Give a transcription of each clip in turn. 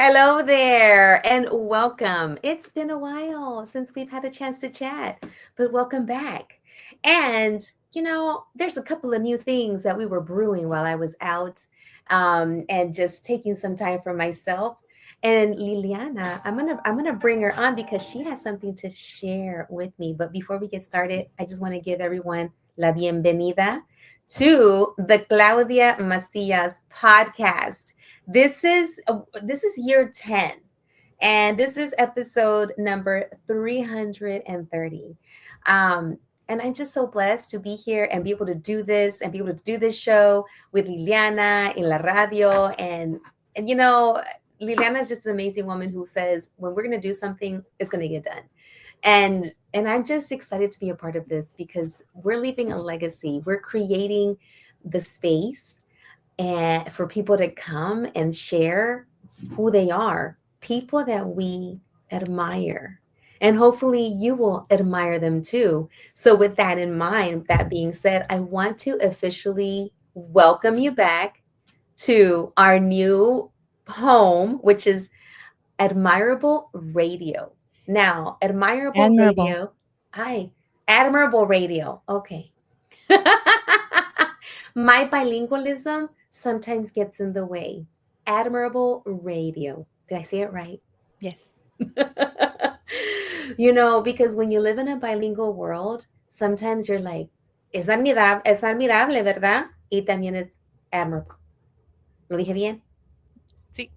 Hello there and welcome. It's been a while since we've had a chance to chat, but welcome back. And, there's a couple of new things that we were brewing while I was out and just taking some time for myself. And Liliana, I'm gonna bring her on because she has something to share with me. But before we get started, I just want to give everyone la bienvenida to the Claudia Macias podcast. This is year 10, and this is episode number 330. Um and I'm just so blessed to be here and be able to do this and be able to do this show with Liliana in la radio. And Liliana is just an amazing woman who says when we're going to do something, it's going to get done. And I'm just excited to be a part of this because we're leaving a legacy. We're creating the space and for people to come and share who they are, people that we admire. And hopefully you will admire them too. So, with that in mind, that being said, I want to officially welcome you back to our new home, which is Admirable Radio. Now, Admirable Admirable. Radio, I Admirable Radio. Okay. My bilingualism sometimes gets in the way. Admirable Radio. Did I say it right? Yes. Because when you live in a bilingual world, sometimes you're like, es admirable, ¿verdad? Y también it's admirable. ¿Lo dije bien? Sí.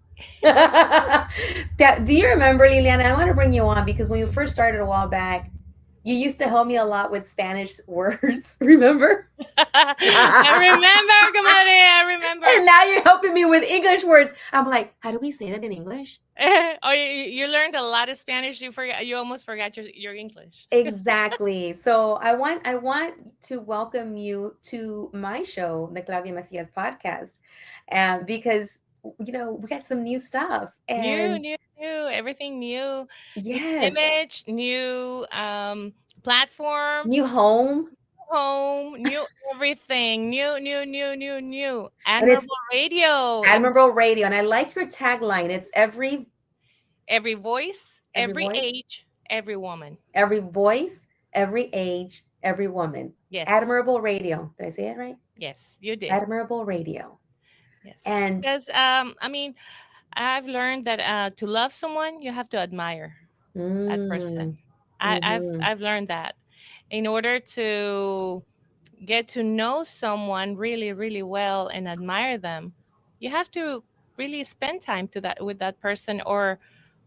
Do you remember, Liliana? I want to bring you on because when you first started a while back, you used to help me a lot with Spanish words. Remember? I remember, comadre. I remember. And now you're helping me with English words. I'm like, how do we say that in English? Oh, you learned a lot of Spanish. You almost forgot your English. Exactly. So I want to welcome you to my show, the Claudia Macias podcast, because we got some new stuff and New, everything new. New yes, image, new platform, new home, home, new everything, new. and it's Admirable Radio. Admirable Radio. And I like your tagline. It's Every voice, every every voice, age, every woman. every voice, every age, every woman. Yes. Admirable Radio. Did I say it right? Yes, you did. Admirable Radio. Yes. And Because I've learned that to love someone, you have to admire that mm, person. I've mhm. I've learned that in order to get to know someone really, really well and admire them, you have to really spend time to that with that person, or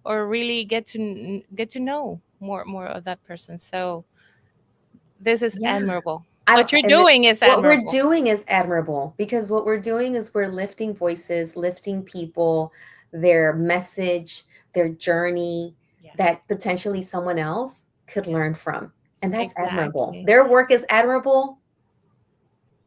really get to know more of that person. So this is Yeah. admirable. I What you're and doing is what we're admirable. doing is admirable because what we're doing is we're lifting voices, lifting people, their message, their journey Yeah. that potentially someone else could Yeah. learn from. And that's admirable. Exactly. Their work is admirable,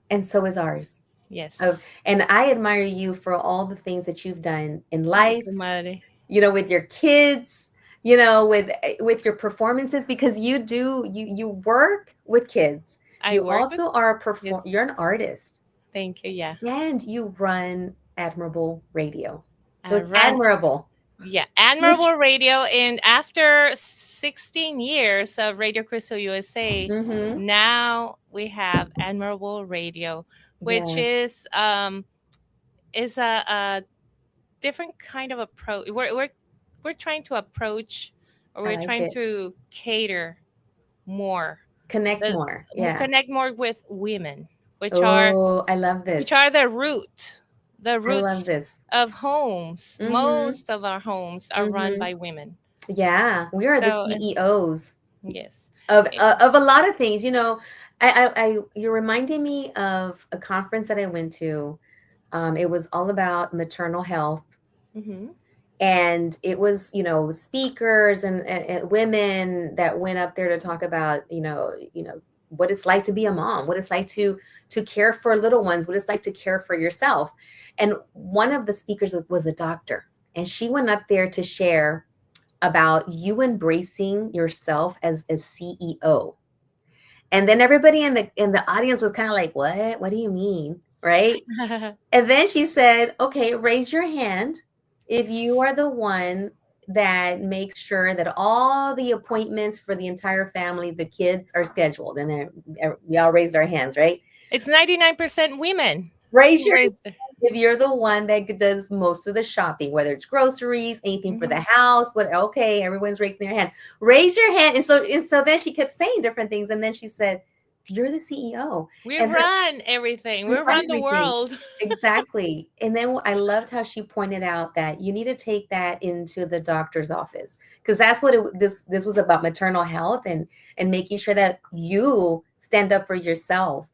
and so is ours. Yes. And I admire you for all the things that you've done in Ay, life, comadre. with your kids, with your performances because you work with kids. I You work with also are kids. you're an artist Thank you. Yeah. and you run Admirable Radio. So I it's run, admirable. yeah, Which Admirable Radio. And after 16 years of Radio Crystal USA, mm-hmm. now we have Admirable Radio, which Yes, is a different kind of approach. We're trying to approach, or I we're like trying it. to cater more, Connect the more. Yeah. connect more with women, Oh, I love which this. are the I love roots this. of homes. Mm-hmm. Most of our homes are run Mm-hmm. by women. Yeah, we are the So CEOs yes. of Eh, uh, of a lot of things. You're reminding me of a conference that I went to. It was all about maternal health, mhm. and it was speakers and women that went up there to talk about what it's like to be a mom, what it's like to care for little ones, what it's like to care for yourself. And one of the speakers was a doctor, and she went up there to share about you embracing yourself as a CEO. And then everybody in the audience was kind of like, what do you mean, right? And then she said, okay, raise your hand if you are the one that makes sure that all the appointments for the entire family, the kids are scheduled, and then we all raised our hands, right? It's 99% women Raise who your raise their. if you're the one that does most of the shopping, whether it's groceries, anything for the Mhm. house, what okay, everyone's raising their hand. Raise your hand. And so then she kept saying different things. And then she said, you're the CEO. We And her run everything. we We run run the everything. world. Exactly. And then I loved how she pointed out that you need to take that into the doctor's office. Because that's what this was about, maternal health and making sure that you stand up for yourself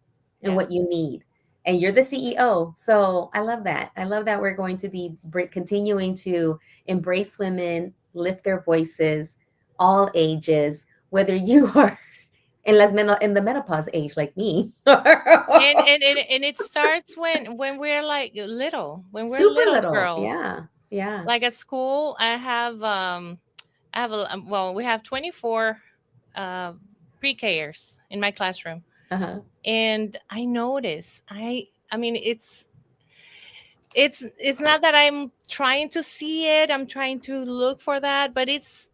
and Yeah. what you need. And you're the CEO. So I love that. I love that we're going to be continuing to embrace women, lift their voices, all ages, whether you are in the menopause age like me. And it starts when we're like little, when we're Super little little. girls. Yeah. Yeah. Like at school, well, we have 24 uh pre-Kers in my classroom. Uh-huh. And I notice, I mean, it's not that I'm trying to see it, I'm trying to look for that, but it's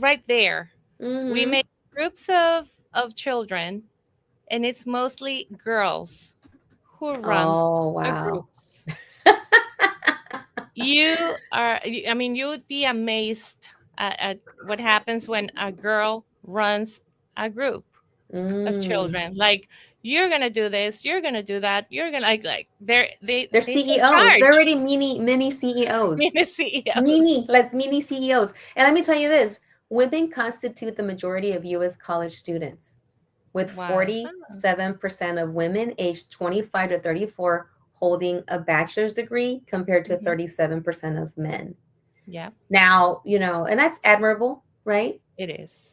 right there. We Mhm. make groups of children, and it's mostly girls who run Oh, the wow. groups. I mean, you would be amazed at what happens when a girl runs a group of Mm. children. Like, you're gonna do this, you're gonna do that, you're gonna like They're they take CEOs. They're charge. already mini CEOs. Being the CEOs. Mini CEOs. And let me tell you this, women constitute the majority of US college students, with Wow. 47% of women aged 25 to 34 holding a bachelor's degree compared to Hmm. 37% of men. Yeah, Now, and that's admirable, right? it is.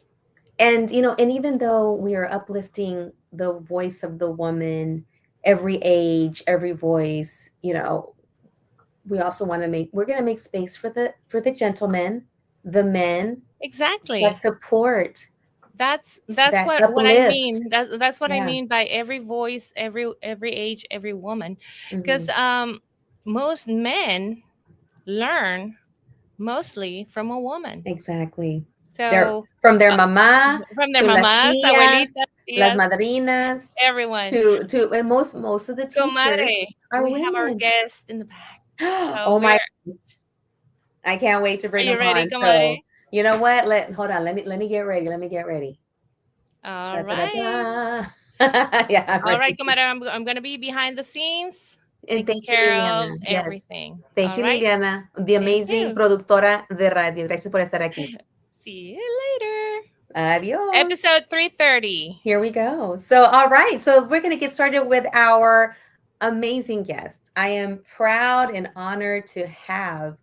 And even though we are uplifting the voice of the woman, every age, every voice, we also want to we're going to make space for the gentlemen, the men that Exactly. support, That's that what I uplift. mean. That's what I Yeah. mean by every voice, every age, every woman. Hmm. Because most men learn mostly from a woman. Exactly. They're So from their uh, mama from their to las mamas, tías, abuelitas, las tías, madrinas, everyone. to and most of the Comadre, teachers are we have our women. guest in the back. So Oh my, I can't wait to are bring you them ready, on. comadre? So, you know what? Hold on. Let me get ready. Let me get ready. All Da, da, da, right. da. Yeah, I'm All right, ready. comadre, I'm going to be behind the scenes And taking thank you, care of Liliana. Yes. everything. Thank All you, right. Liliana, the Thank amazing you. productora de radio. Gracias por estar aquí. See you later. Adios. Episode 330. Here we go. So, all right. So, we're going to get started with our amazing guest. I am proud and honored to have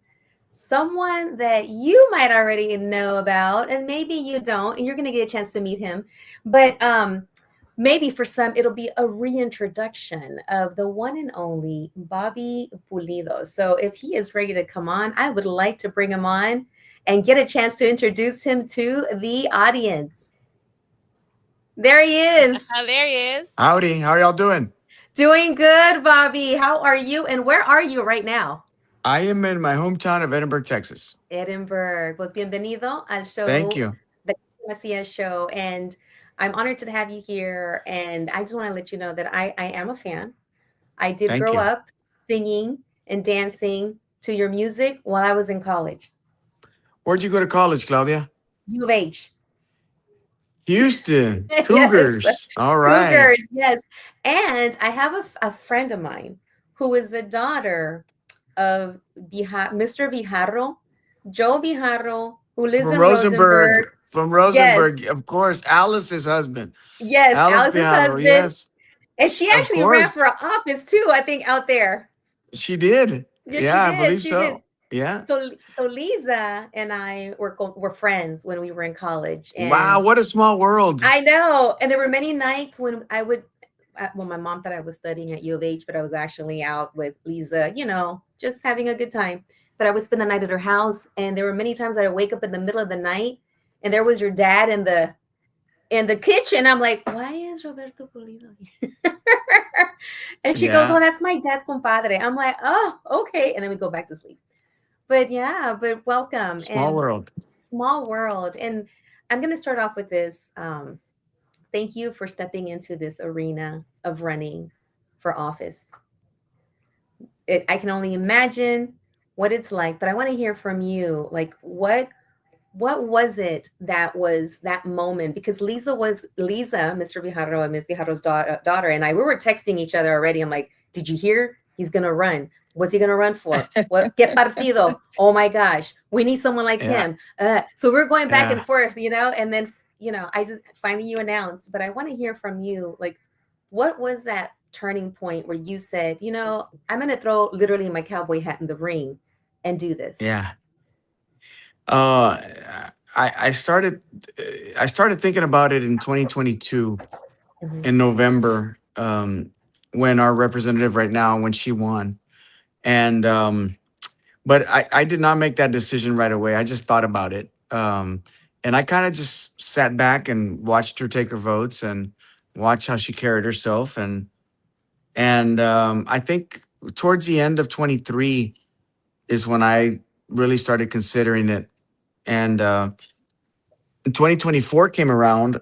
someone that you might already know about, and maybe you don't, and you're going to get a chance to meet him. But maybe for some, it'll be a reintroduction of the one and only Bobby Pulido. So, if he is ready to come on, I would like to bring him on and get a chance to introduce him to the audience. There he is. There he is. Howdy, how are y'all doing? Doing good, Bobby. How are you? And where are you right now? I am in my hometown of Edinburgh, Texas. Edinburgh. Pues bienvenido al Thank show, you. the Macias show. And I'm honored to have you here. And I just want to let you know that I am a fan. I did Thank grow you. up singing and dancing to your music while I was in college. Where'd you go to college, Claudia? U of H. Houston. Yes. Cougars. All right. Cougars, yes. And I have a friend of mine who is the daughter of Mr. Bijarro, Joe Bijarro, who lives From in Rosenberg. Rosenberg. From Yes, Rosenberg, of course. Alice's husband. yes, Alice Alice's Bijarro. husband. Yes, And she of actually ran for course. office too, I think, out there. She did. Yes, she Yeah, I did. believe She did. so. Yeah. So Lisa and I were friends when we were in college, Wow, and what a small world. I know. And there were many nights when I would, well, my mom thought I was studying at U of H, but I was actually out with Lisa, just having a good time. But I would spend the night at her house, and there were many times that I wake up in the middle of the night, and there was your dad in the kitchen. I'm like, why is Roberto Pulido here? And she goes, Yeah. "Oh, that's my dad's compadre." I'm like, "Oh, okay." And then we go back to sleep. But yeah, but welcome Small and world. small world. And I'm going to start off with this. Thank you for stepping into this arena of running for office. I can only imagine what it's like, but I want to hear from you. Like, what was it that was that moment? Because Lisa, Mr. Vijarro and Miss Vijarro's daughter, and I, we were texting each other already. I'm like, did you hear? He's gonna run. What's he gonna run for? What? Que partido? Oh my gosh, we need someone like Yeah. him. So we're going back and Yeah. forth, and then I just finally you announced, but I want to hear from you. Like, what was that turning point where you said, I'm gonna throw literally my cowboy hat in the ring and do this? Yeah. Uh, I started I started thinking about it in 2022 Hmm. in November, when our representative right now, when she won. And but I did not make that decision right away. I just thought about it. And I kind of just sat back and watched her take her votes and watch how she carried herself. And I think towards the end of 23 is when I really started considering it. And 2024 came around.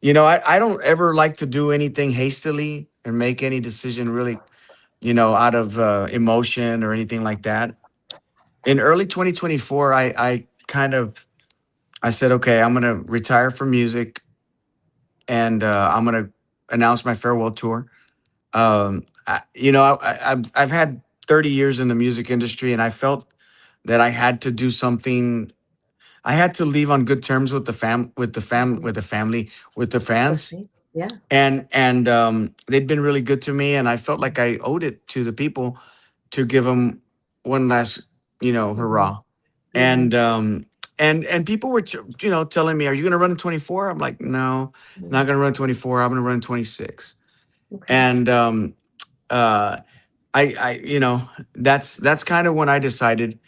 I don't ever like to do anything hastily or make any decision really, out of emotion or anything like that. In early 2024, I said, okay, I'm gonna retire from music, and I'm gonna announce my farewell tour. I've had 30 years in the music industry, and I felt that I had to do something. I had to leave on good terms with Hmm. with the family, with the With fans, me? Yeah. and they'd been really good to me, and I felt like I owed it to the people to give them one last, Mhm. hurrah. Mhm. And and and people were telling me, are you going to run in 24? I'm like, no, not Mhm. going to run 24. I'm going to run 26. Okay. And uh that's kind of when I decided.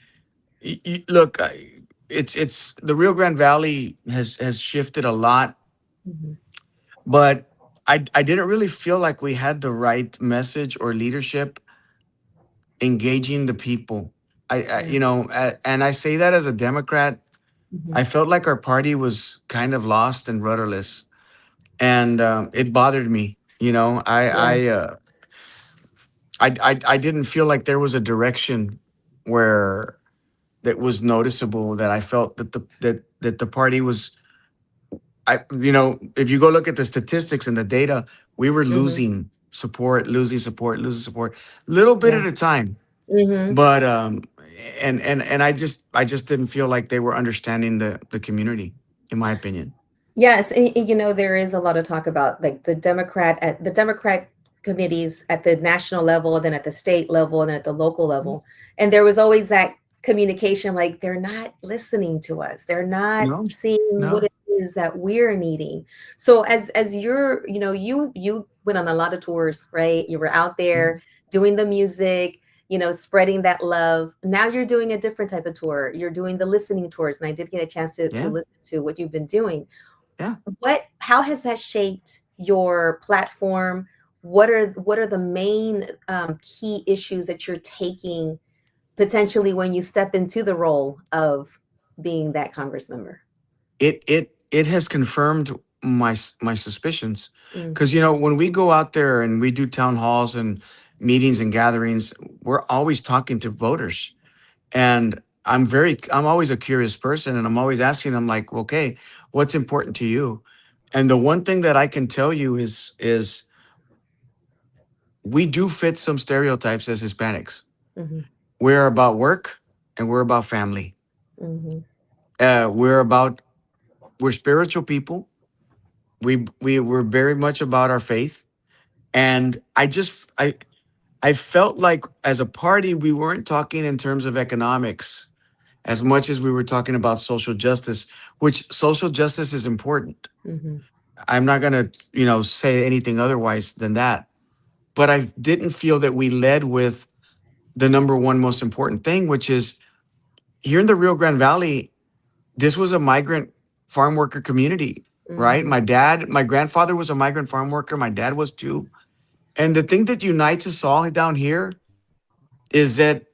Look, it's the Rio Grande Valley has shifted a lot, Mhm. but I didn't really feel like we had the right message or leadership engaging the people. Yeah. And I say that as a Democrat. Mhm. I felt like our party was kind of lost and rudderless, and it bothered me. Yeah. I didn't feel like there was a direction where that was noticeable, that I felt that the party was. If you go look at the statistics and the data, we were Mhm. losing support, little bit Yeah. at a time. Mhm. But and I just didn't feel like they were understanding the community, in my opinion. Yes, and there is a lot of talk about like the Democrat committees at the national level, then at the state level, and then at the local level. And there was always that communication, like they're not listening to us. They're not No, seeing what no, it is that we're needing. So as you're, you went on a lot of tours, right? You were out mm, there doing the music, spreading that love. Now you're doing a different type of tour. You're doing the listening tours, and I did get a chance to yeah, listen to what you've been doing. yeah. How has that shaped your platform? What are the main key issues that you're taking potentially when you step into the role of being that Congress member? It has confirmed my suspicions, Mm, because when we go out there and we do town halls and meetings and gatherings, we're always talking to voters. And I'm always a curious person, and I'm always asking them, like, okay, what's important to you? And the one thing that I can tell you is we do fit some stereotypes as Hispanics. mhm, We're about work, and we're about family. mhm, uh we're about we're spiritual people. We're very much about our faith. And I felt like, as a party, we weren't talking in terms of economics as much as we were talking about social justice, which social justice is important. mhm, I'm not going to, say anything otherwise than that. But I didn't feel that we led with the number one most important thing, which is, here in the Rio Grande Valley, this was a migrant farm worker community, right? mhm, My grandfather was a migrant farm worker. My dad was too. And the thing that unites us all down here is that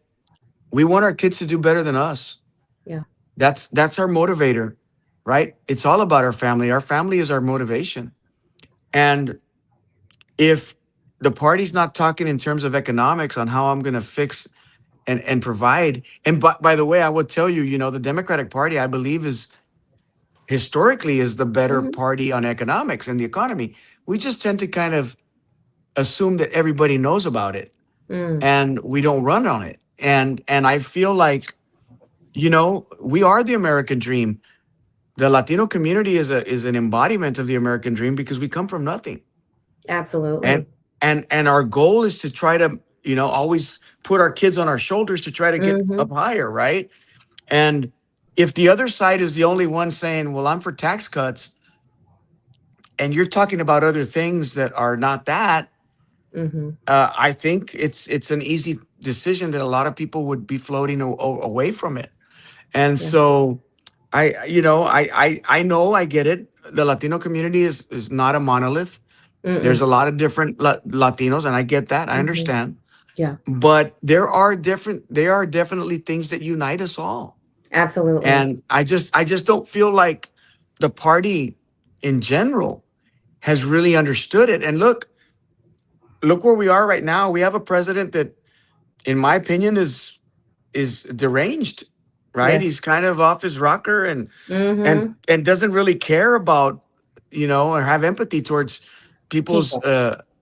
We want our kids to do better than us. Yeah. That's our motivator, right? It's all about our family. Our family is our motivation. And if the party's not talking in terms of economics on how I'm going to fix and provide, and by the way, I would tell you, the Democratic Party, I believe, is historically is the better Hmm. party on economics and the economy. We just tend to kind of assume that everybody knows about it Mm, and we don't run on it. And I feel like, we are the American dream. The Latino community is an embodiment of the American dream because we come from nothing. And absolutely. and our goal is to try to, always put our kids on our shoulders to try to get Hmm. up higher, right? And if the other side is the only one saying, "Well, I'm for tax cuts," and you're talking about other things that are not that, Hmm. I think it's an easy decision that a lot of people would be floating away from it. And Yeah. so I know I get it. The Latino community is not a monolith. There's Mm-mm. a lot of different Latinos, and I get that. I Hmm. understand. Yeah. But there are definitely things that unite us all. Absolutely. And I just don't feel like the party in general has really understood it. And look where we are right now. We have a president that, in my opinion, is deranged, right? Yes. He's kind of off his rocker and Hmm. and doesn't really care about, or have empathy towards people's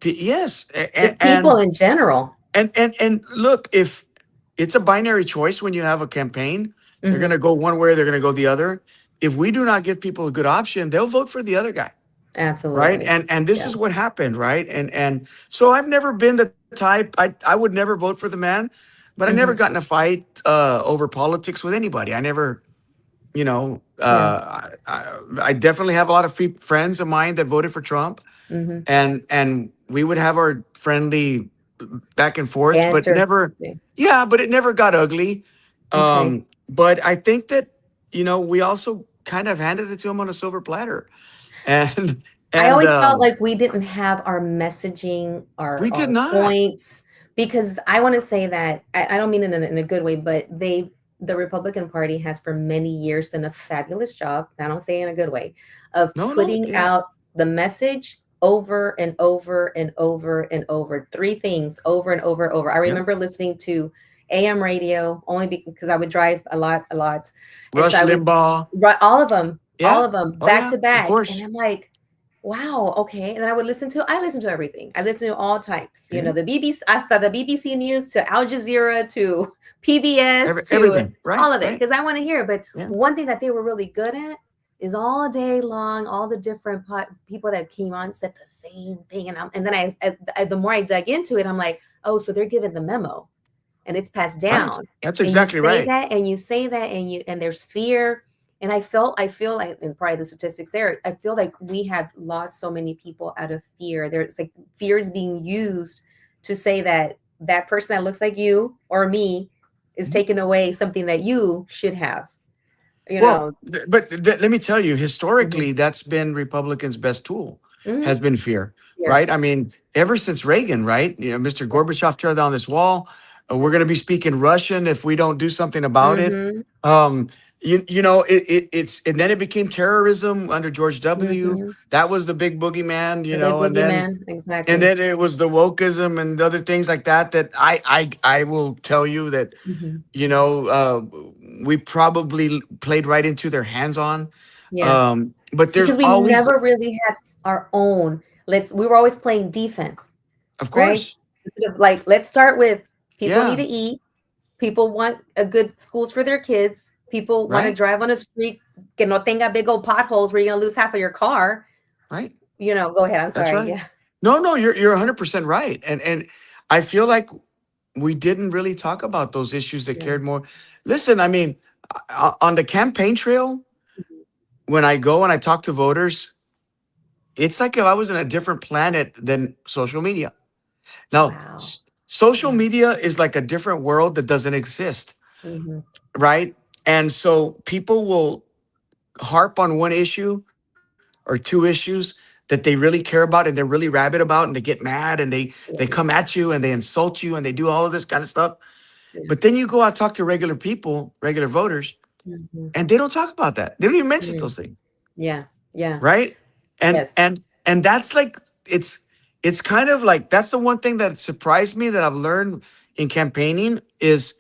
People, yes. just people in general. And look, if it's a binary choice when you have a campaign, they're going Hmm. to go one way or they're going to go the other. If we do not give people a good option, they'll vote for the other guy, right? Absolutely. And this Yeah. is what happened, right? And so I've never been the type. I would never vote for the man, but I never Hmm. got in a fight over politics with anybody. I never, Yeah. I definitely have a lot of friends of mine that voted for Trump, Hmm. and we would have our friendly back and forth, but Answer. never, Yeah. yeah, but it never got ugly. Okay. But I think that, we also kind of handed it to him on a silver platter. And I and always felt like we didn't have our messaging, we did our not. points, because I want to say that I don't mean it in a good way, but the Republican Party has for many years done a fabulous job. I don't say in a good way of No, no, putting yeah. out the message over and over and over and over, three things over and over and over. I Yep. remember listening to AM radio only because I would drive a lot, and so Rush I would Limbaugh. write all Yeah. of them Oh back yeah, to of back, and course. I'm like, wow, okay. And then I listen to everything. I listen to all types, Yeah. the BBC, hasta the BBC News to Al Jazeera to PBS to Everything. Right. all of it, Right. because I want to hear. But Yeah. one thing that they were really good at is all day long, all the different people that came on said the same thing. And then the more I dug into it, I'm like, oh, so they're giving the memo and it's passed Right. down. That's And you exactly say right. that and you say that and there's fear. And I feel like, and probably the statistics there, I feel like we have lost so many people out of fear. There's like fear is being used to say that that person that looks like you or me is Mhm. taking away something that you should have, you Well, know. let me tell you, Hmm. historically, that's been Republicans' best tool, Hmm. has been fear, Fear. right? I mean, ever since Reagan, right? Mr. Yeah. Gorbachev tear down this wall. We're going to be speaking Russian if we don't do something about it. Hmm. Um, it's and then it became terrorism under George W. Hmm. That was the big boogeyman, The big boogeyman. and Exactly. then it was the wokeism and other things like that. That I will tell you that Hmm. you know, uh, we probably played right into their hands on. Yes. But there's Because we always, never really had our own. We were always playing defense, of right? course, Instead of like, let's start with people need yeah, to eat. People want a good schools for their kids. People want to right, drive on a street que no tenga big old potholes where you're gonna lose half of your car. right, Go ahead. I'm that's sorry. right. Yeah. No, no, you're 100% right, and I feel like we didn't really talk about those issues that Yeah. cared more. Listen, I mean, on the campaign trail, when I go and I talk to voters, it's like if I was in a different planet than social media. Now, Wow. social Yeah. media is like a different world that doesn't exist, Hmm. right? And so people will harp on one issue or two issues that they really care about and they're really rabid about, and they get mad and they Yeah. come at you and they insult you and they do all of this kind of stuff. Yeah. But then you go out talk to regular people, regular voters, Mhm. and they don't talk about that. They don't even mention Mm. those things, Yeah. Yeah. right? And Yes. and and that's like it's it's kind of like that's the one thing that surprised me that I've learned in campaigning is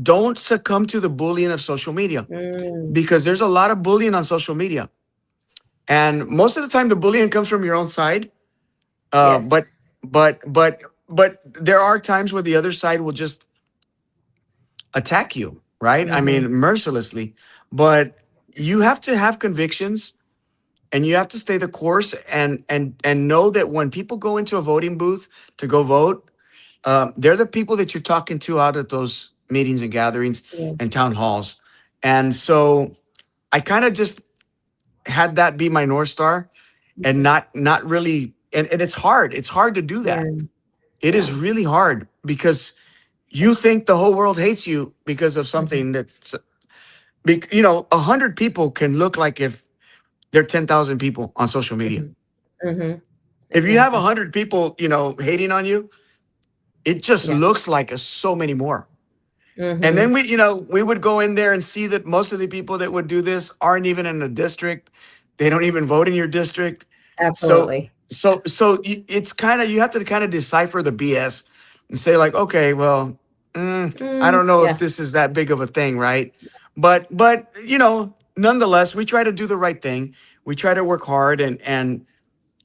don't succumb to the bullying of social media Mm. because there's a lot of bullying on social media. And most of the time the bullying comes from your own side. Uh, Yes. but but but but there are times where the other side will just attack you, right? I Mhm. mean, mercilessly. But you have to have convictions and you have to stay the course and know that when people go into a voting booth to go vote, they're the people that you're talking to out at those meetings and gatherings Yes. and town halls. And so I kind of just had that be my North Star and Mhm. not really and it's hard. It's hard to do Yeah. that. It is Yeah. really hard because you think the whole world hates you because of Mhm. something that's, 100 people can look like if they're 10,000 people on social media. Mhm. Mhm. If you have Exactly. 100 people, hating on you, it just Yeah. looks like so many more. And then Mhm. we would go in there and see that most of the people that would do this aren't even in the district. They don't even vote in your district. So, Absolutely. it's kind of, you have to kind of decipher the BS and say like, okay, well, I Mm. don't know if Yeah. this is that big of a thing, right? But nonetheless, we try to do the right thing. We try to work hard and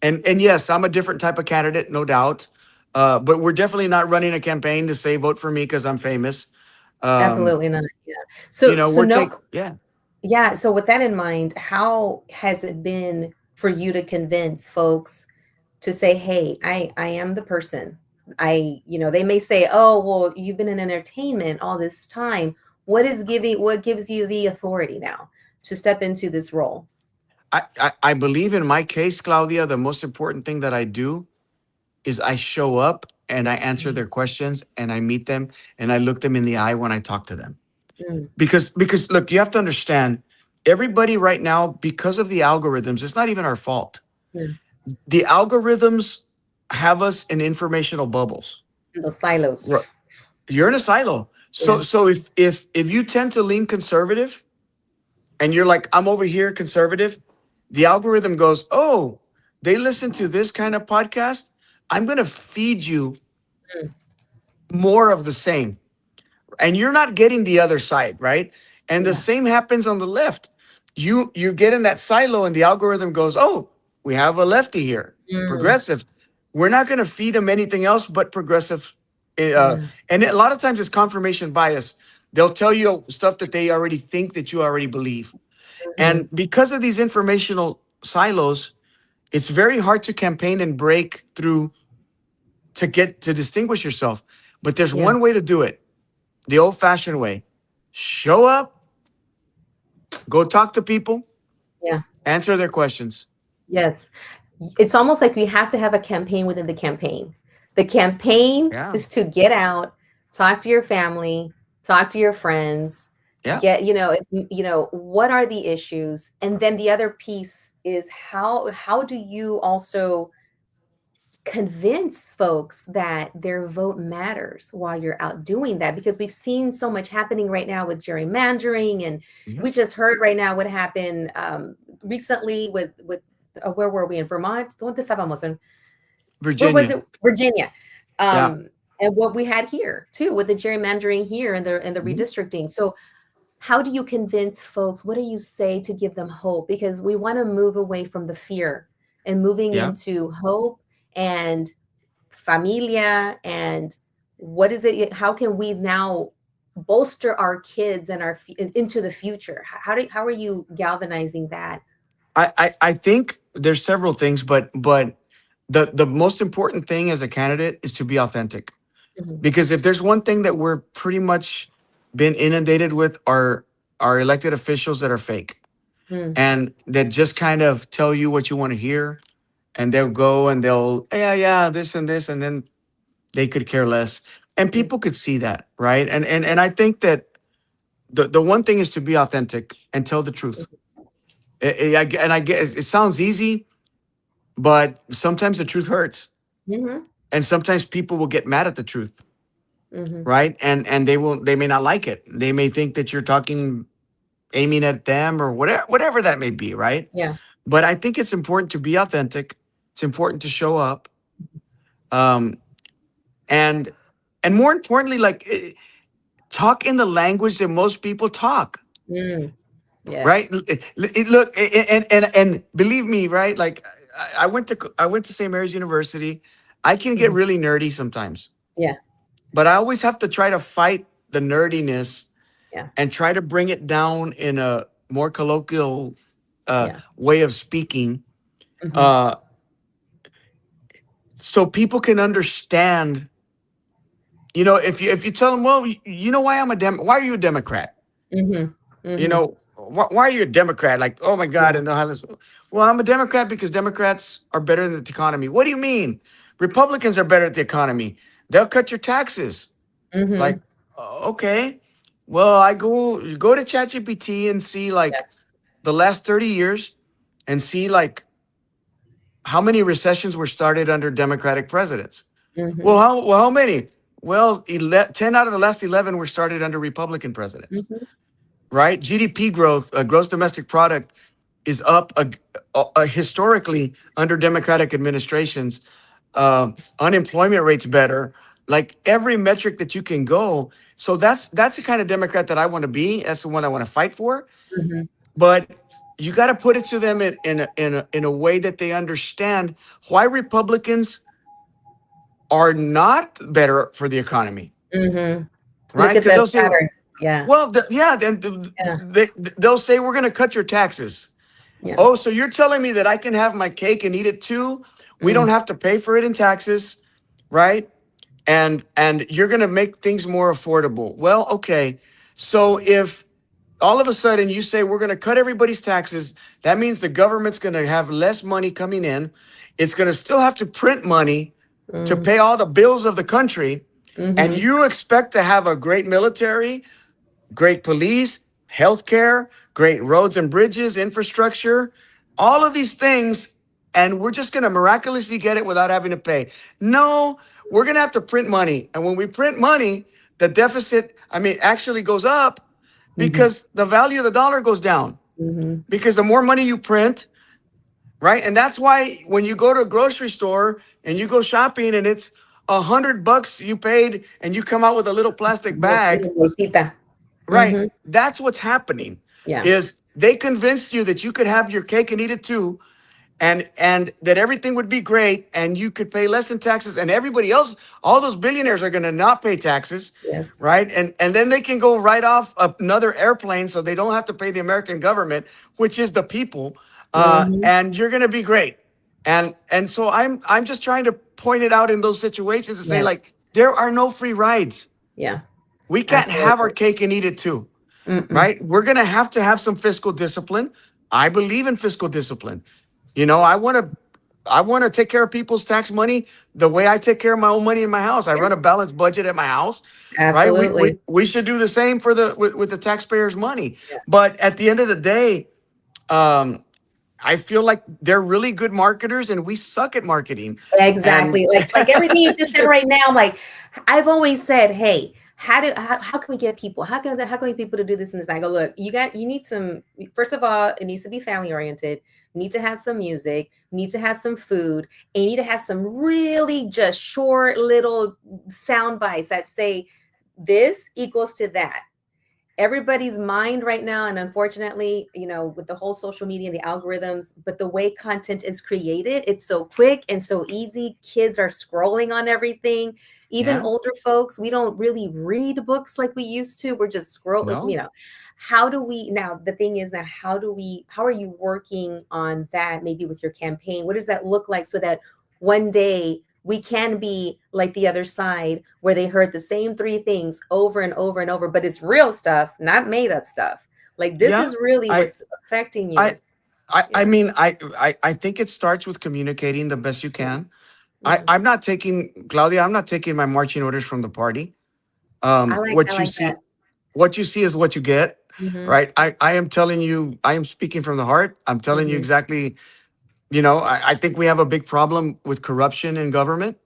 yes, I'm a different type of candidate, no doubt. But we're definitely not running a campaign to say vote for me because I'm famous. Um, Absolutely not. Yeah. So we're no. take yeah. Yeah. So with that in mind, how has it been for you to convince folks to say, "Hey, I am the person." They may say, "Oh, well, you've been in entertainment all this time. What gives you the authority now to step into this role?" I believe in my case, Claudia, the most important thing that I do is I show up and I answer Mhm. their questions and I meet them and I look them in the eye when I talk to them. Mm. Because look, you have to understand, everybody right now, because of the algorithms, it's not even our fault. Yeah. The algorithms have us in informational bubbles. Those silos. Right. You're in a silo. So Yeah. so if you tend to lean conservative and you're like, I'm over here conservative, the algorithm goes, oh, they listen to this kind of podcast. I'm going to feed you Mm. more of the same. And you're not getting the other side, right? And the Yeah. same happens on the left. You get in that silo and the algorithm goes, oh, we have a lefty here, Mm. progressive. We're not going to feed them anything else but progressive. Uh, Yeah. and a lot of times it's confirmation bias. They'll tell you stuff that they already think that you already believe. Mhm. And because of these informational silos, it's very hard to campaign and break through to get to distinguish yourself. But there's Yeah. one way to do it, the old fashioned way. Show up, go talk to people, Yeah. answer their questions. Yes. It's almost like we have to have a campaign within the campaign. The campaign Yeah. is to get out, talk to your family, talk to your friends, Yeah. what are the issues? And then the other piece is how do you also convince folks that their vote matters while you're out doing that, because we've seen so much happening right now with gerrymandering, and Mhm. we just heard right now what happened recently with where were we in Vermont? ¿Dónde estábamos in? Where was Virginia. it? Virginia. Yeah. And what we had here too with the gerrymandering here and the Mhm. redistricting. So how do you convince folks? What do you say to give them hope? Because we want to move away from the fear and moving Yeah. into hope and familia, and what is it, how can we now bolster our kids and into the future? How are you galvanizing that? I think there's several things, but the most important thing as a candidate is to be authentic. Mhm. Because if there's one thing that we're pretty much been inundated with are elected officials that are fake Mm. and that just kind of tell you what you want to hear, and they'll go and they'll, yeah, this and this, and then they could care less. And Mm. people could see that, right? And I think that the one thing is to be authentic and tell the truth. And I guess it sounds easy, but sometimes the truth hurts, Mhm. and sometimes people will get mad at the truth. Mhm. right? And they may not like it. They may think that you're talking aiming at them or whatever that may be, right? Yeah. But I think it's important to be authentic. It's important to show up. Um, and and more importantly, like talk in the language that most people talk, Mm. right? Yes. Look, and believe me, right? Like I went to St. Mary's University. I can get Mhm. really nerdy sometimes, Yeah. but I always have to try to fight the nerdiness Yeah. and try to bring it down in a more colloquial Yeah. way of speaking, Mhm. uh, so people can understand. You know, if you tell them, well, you know why why are you a Democrat? Mhm. You Mhm. know, why are you a Democrat? Like, oh my God, Yeah. and they'll have this. Well, I'm a Democrat because Democrats are better than the economy. What do you mean? Republicans are better at the economy. They'll cut your taxes. Like, Mhm. okay. Well, I go to ChatGPT and see like Yes. the last 30 years and see like how many recessions were started under Democratic presidents. Mhm. Well, how many? Well, 10 out of the last 11 were started under Republican presidents, Mhm. right? GDP growth, gross domestic product, is up historically under Democratic administrations. Unemployment rates better. Like every metric that you can go. So that's the kind of Democrat that I want to be. That's the one I want to fight for. Mhm. But you got to put it to them in a way that they understand why Republicans are not better for the economy, Mhm. Look right? at Because the they'll say, patterns. Yeah. well, yeah, then Yeah. they'll say we're going to cut your taxes. Yeah. Oh, so you're telling me that I can have my cake and eat it too? We don't Mm. have to pay for it in taxes, right? And you're going to make things more affordable. Well, okay. So if all of a sudden you say we're going to cut everybody's taxes, that means the government's going to have less money coming in. It's going to still have to print money to Mm. pay all the bills of the country. And Mhm. you expect to have a great military, great police, healthcare, great roads and bridges, infrastructure, all of these things. And we're just going to miraculously get it without having to pay. No, we're going to have to print money. And when we print money, the deficit, I mean, actually goes up Mhm. because the value of the dollar goes down. Mhm. Because the more money you print, right? And that's why when you go to a grocery store and you go shopping and it's $100 you paid and you come out with a little plastic bag, Little bolsita. right? Mhm. That's what's happening. Yeah. Is they convinced you that you could have your cake and eat it too, and that everything would be great and you could pay less in taxes, and everybody else, all those billionaires are going to not pay taxes, Yes. right? And then they can go right off another airplane so they don't have to pay the American government, which is the people, Mhm. and you're going to be great. And so I'm just trying to point it out in those situations and say Yes. like there are no free rides. Yeah. We can't have our Absolutely. cake and eat it too, Mm-mm. right? We're going to have some fiscal discipline. I believe in fiscal discipline. You know, I want to take care of people's tax money the way I take care of my own money in my house. I Yeah. run a balanced budget at my house, right? We we, Absolutely. we should do the same for with the taxpayers' money. Yeah. But at the end of the day, um, I feel like they're really good marketers and we suck at marketing. And Exactly. Like everything you just said right now, like I've always said, hey, how can we get people? How can we get people to do this and this? And I go, look, you need some, first of all, it needs to be family oriented. You need to have some music, you need to have some food, and you need to have some really just short little sound bites that say this equals to that. Everybody's mind right now, and unfortunately, with the whole social media and the algorithms, but the way content is created, it's so quick and so easy. Kids are scrolling on everything. Even yeah, older folks, we don't really read books like we used to. We're just scrolling. no, How do we now? The thing is that how are you working on that, maybe with your campaign? What does that look like so that one day we can be like the other side where they heard the same three things over and over and over, but it's real stuff, not made up stuff. Like this yeah. is really I what's affecting I you. I Yeah. mean I think it starts with communicating the best you Yeah. can. Yeah. I'm not taking Claudia. I'm not taking my marching orders from the party. I What you like that. see, what you see is what you get, Mm-hmm. right? I am telling you, I am speaking from the heart. I'm telling you Mm-hmm. exactly. You know, I think we have a big problem with corruption in government.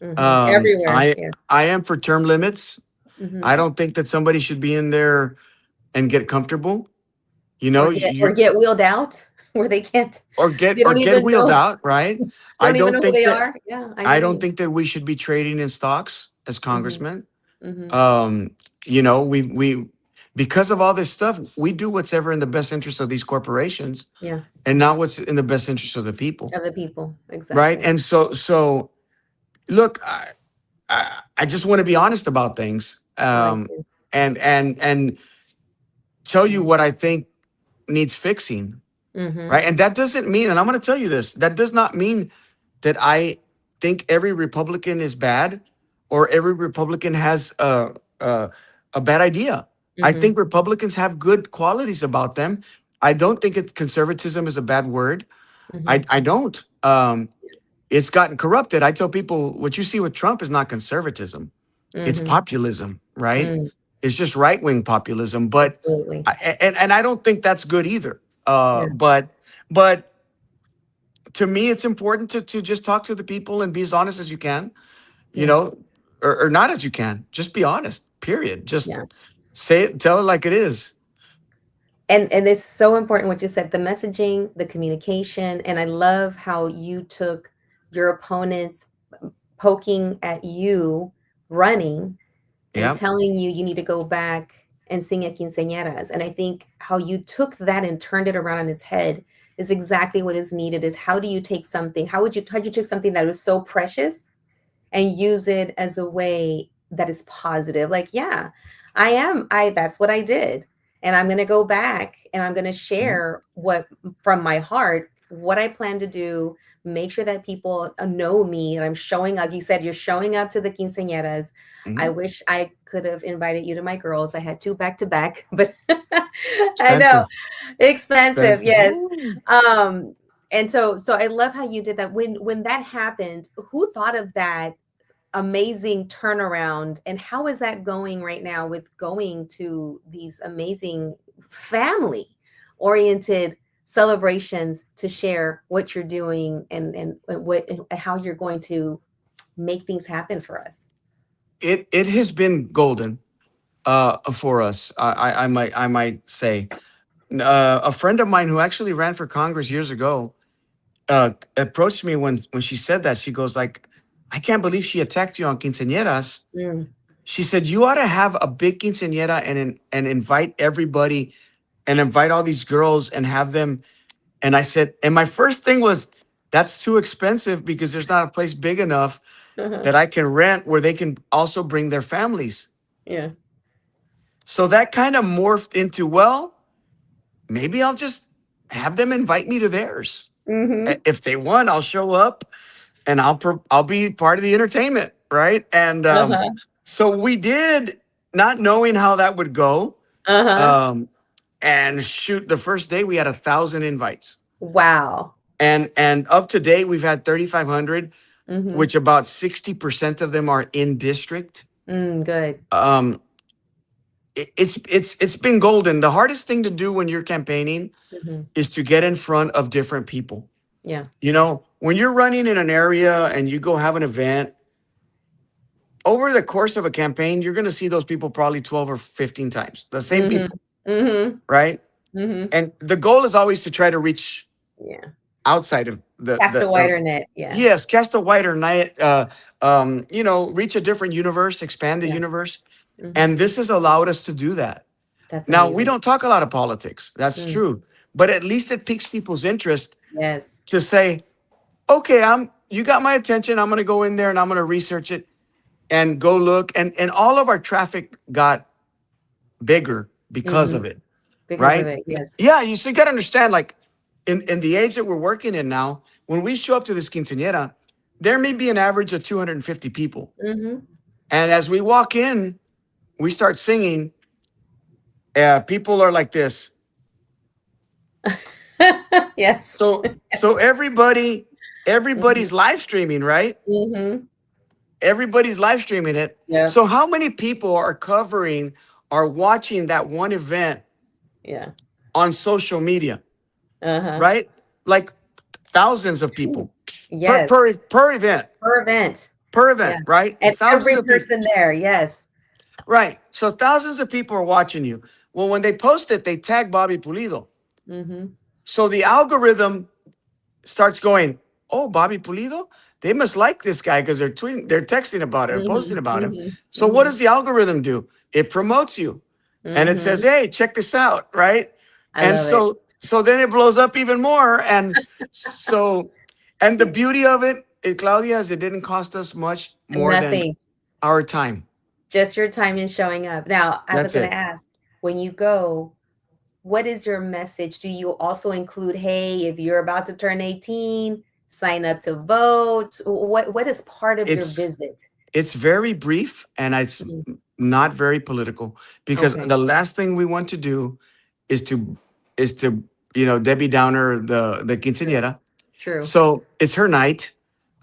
Everywhere. I Yeah. I am for term limits. Hmm. I don't think that somebody should be in there and get comfortable. You know, Or you get wheeled out where they can't. They or don't get even wheeled know. out, right? They I don't even don't know who think they that are. Yeah, I I hear don't you. think that we should be trading in stocks as Hmm. congressmen. Hmm. Um, we because of all this stuff, we do what's ever in the best interest of these corporations Yeah, and not what's in the best interest of the people, other people. right? Exactly. And so look, I just want to be honest about things, I like you. and tell you what I think needs fixing, Hmm. right? And that doesn't mean, and I'm going to tell you this, that does not mean that I think every Republican is bad or every Republican has a bad idea. I Hmm. think Republicans have good qualities about them. I don't think conservatism is a bad word. Hmm. I don't. It's gotten corrupted. I tell people what you see with Trump is not conservatism. It's Hmm. populism, right? Mm, It's just right wing populism. But absolutely. and I don't think that's good either. Yeah. But to me, it's important to just talk to the people and be as honest as you can, you Yeah. know, or not as you can. Just be honest. Period. Just Yeah. say it, tell it like it is. And it's so important what you said, the messaging, the communication, and I love how you took your opponents poking at you running and Yeah. telling you you need to go back and sing at quinceañeras. And I think how you took that and turned it around on its head is exactly what is needed. Is how do you take something, how'd you take something that was so precious and use it as a way that is positive. Like, yeah, that's what I did. And I'm going to go back and I'm going to Mhm. share what from my heart, what I plan to do, make sure that people know me and I'm showing up. He said, you're showing up to the quinceañeras. I Mhm. wish I could have invited you to my girls. I had two back to back, but I know Expensive. expensive. Expensive. Yes. Ooh. Um, and so I love how you did that. When that happened, who thought of that amazing turnaround, and how is that going right now with going to these amazing family oriented celebrations to share what you're doing and what and how you're going to make things happen for us? It has been golden for us. I might say. A friend of mine who actually ran for Congress years ago approached me when she said that. She goes like, "I can't believe she attacked you on quinceañeras." Mm. She said, "You ought to have a big quinceañera and invite everybody and invite all these girls and have them." And I said, and my first thing was, "That's too expensive because there's not a place big enough Uh-huh. that I can rent where they can also bring their families." Yeah. So that kind of morphed into, well, maybe I'll just have them invite me to theirs. Mm-hmm. If they want, I'll show up and I'll be part of the entertainment, right? And Uh-huh. so we did, not knowing how that would go. Uh-huh. Um, and shoot, the first day we had 1,000 invites, Wow. and up to date we've had 3,500, Mm-hmm. which about 60% of them are in district. Good. Um, it's been golden. The hardest thing to do when you're campaigning Mm-hmm. is to get in front of different people. Yeah. When you're running in an area and you go have an event, over the course of a campaign, you're going to see those people probably 12 or 15 times, the same Mm-hmm. people, Mm-hmm. right? Mm-hmm. And the goal is always to try to reach Yeah. outside of Cast a wider net. Yeah. yes, cast a wider net, reach a different universe, expand the Yeah. universe. Mm-hmm. And this has allowed us to do that. That's Now, we amazing. don't talk a lot of politics. That's Mm. true. But at least it piques people's interest Yes. to say, okay, you got my attention. I'm going to go in there and I'm going to research it and go look. And all of our traffic got bigger because Mm-hmm. of it, Because of right? it. Yes. Yeah, you still got to understand, like in the age that we're working in now, when we show up to this quinceañera, there may be an average of 250 people. Mm-hmm. And as we walk in, we start singing. People are like this. Yes. So Mm-hmm. everybody's live streaming, right? Mm-hmm. Everybody's live streaming it. Yeah. So how many people are watching that one event Yeah. on social media, Uh-huh. right? Like thousands of people per Yes. per per event. Per event. per Yeah. event, right? And Thousands every of people. person there, yes. Right. So thousands of people are watching you. Well, when they post it, they tag Bobby Pulido. Mm-hmm. So the algorithm starts going, oh, Bobby Pulido? They must like this guy because they're texting about it and posting Mm-hmm. about him. Mm-hmm. So what Mm-hmm. does the algorithm do? It promotes you. And it says, Mm-hmm. hey, check this out, right? I And love it. so then it blows up even more. And so and the beauty of it, Claudia, is it didn't cost us much more than Nothing. our time. Just your time in showing up. Now, I was That's going to it. ask, when you go, what is your message? Do you also include, hey, if you're about to turn 18, sign up to vote? What is part of your It's visit? it's very brief and it's Mhm. not very political because Okay, the last thing we want to do is to Debbie Downer the true, quinceañera. true, So it's her night.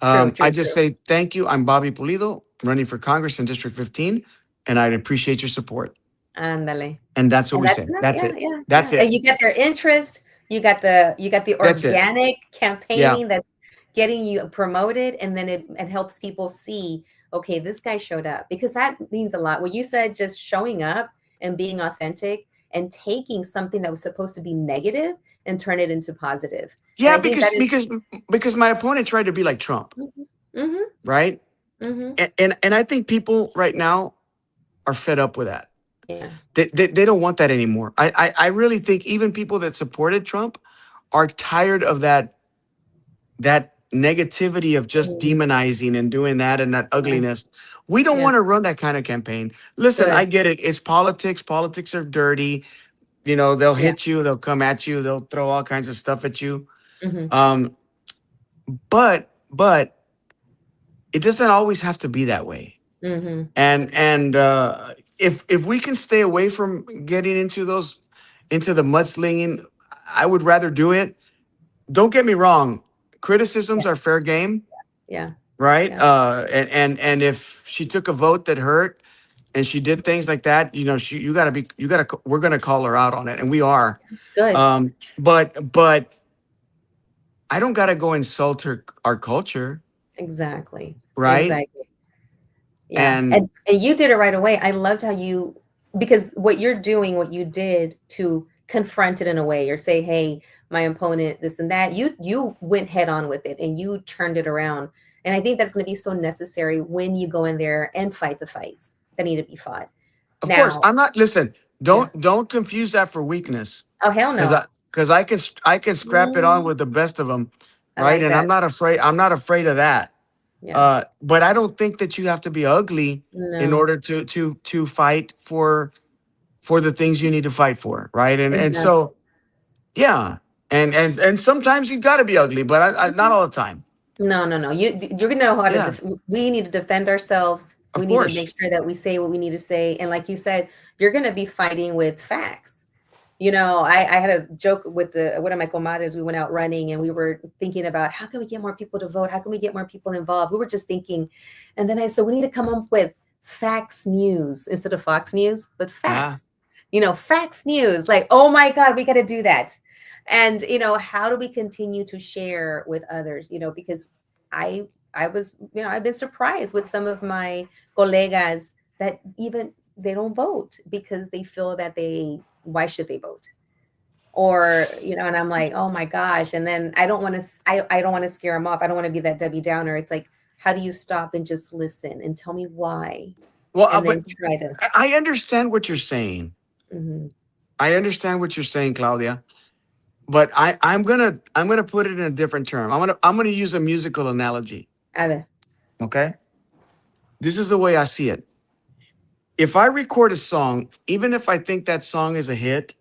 true, I true, just true. say thank you. I'm Bobby Pulido, running for Congress in District 15, and I'd appreciate your support. Ándale. And that's what And we that's say. enough. That's Yeah, it. yeah, That's yeah. And it. you get their interest. You got the That's it. organic Yeah. campaigning that's getting you promoted, and then it helps people see, okay, this guy showed up, because that means a lot. What you said, just showing up and being authentic and taking something that was supposed to be negative and turn it into positive. And Yeah, I think that is because my opponent tried to be like Trump, mhm, mhm, right? mhm. And I think people right now are fed up with that. Yeah. They don't want that anymore. I really think even people that supported Trump are tired of that negativity of just Mhm. demonizing and doing that and that Yeah. ugliness. We don't Yeah. want to run that kind of campaign. Listen, I Good. get it. It's politics. Politics are dirty. They'll Yeah. hit you, they'll come at you, they'll throw all kinds of stuff at you. Mhm. Um, but it doesn't always have to be that way. Mhm. And if we can stay away from getting into the mudslinging, I would rather do it. Don't get me wrong, Yeah. criticisms are fair game, Yeah. right? Yeah. And if she took a vote that hurt and she did things like that, we're gonna call her out on it, and we are. Good. But I don't gotta go insult our culture, Exactly. right? Exactly. Yeah. And And you did it right away. I loved how you, because what you're doing, what you did to confront it in a way or say, hey, my opponent, this and that, you went head on with it and you turned it around. And I think that's going to be so necessary when you go in there and fight the fights that need to be fought. of course, Now, I'm not. Listen, yeah. don't confuse that for weakness, Oh, hell because no. I can scrap it on Mm, with the best of them, I right? like And I'm that. not afraid. I'm not afraid of that. Yeah. But I don't think that you have to be ugly in No, order to fight for the things you need to fight for, right? And exactly. so yeah, and sometimes you got to be ugly, but not all the time. No, no, no. You're gonna know how to. Yeah, We need to defend ourselves. We of need to make course. sure that we say what we need to say. And like you said, you're gonna be fighting with facts. I had a joke with one of my comadres. We went out running and we were thinking about how can we get more people to vote? How can we get more people involved? We were just thinking, and then I said we need to come up with facts news instead of Fox News, but Yeah, facts. Facts news. Like, oh my God, we got to do that. And how do we continue to share with others? Because I I was, I've been surprised with some of my colegas that even they don't vote because they feel that why should they vote? Or, and I'm like, oh my gosh. And then I don't want to scare them off. I don't want to be that Debbie Downer. It's like, how do you stop and just listen and tell me why? well, And but then try to. I understand what you're saying. Mhm. I understand what you're saying, Claudia. But I'm gonna put it in a different term. I'm gonna use a musical analogy. A ver. Okay, this is the way I see it. If I record a song, even if I think that song is a hit,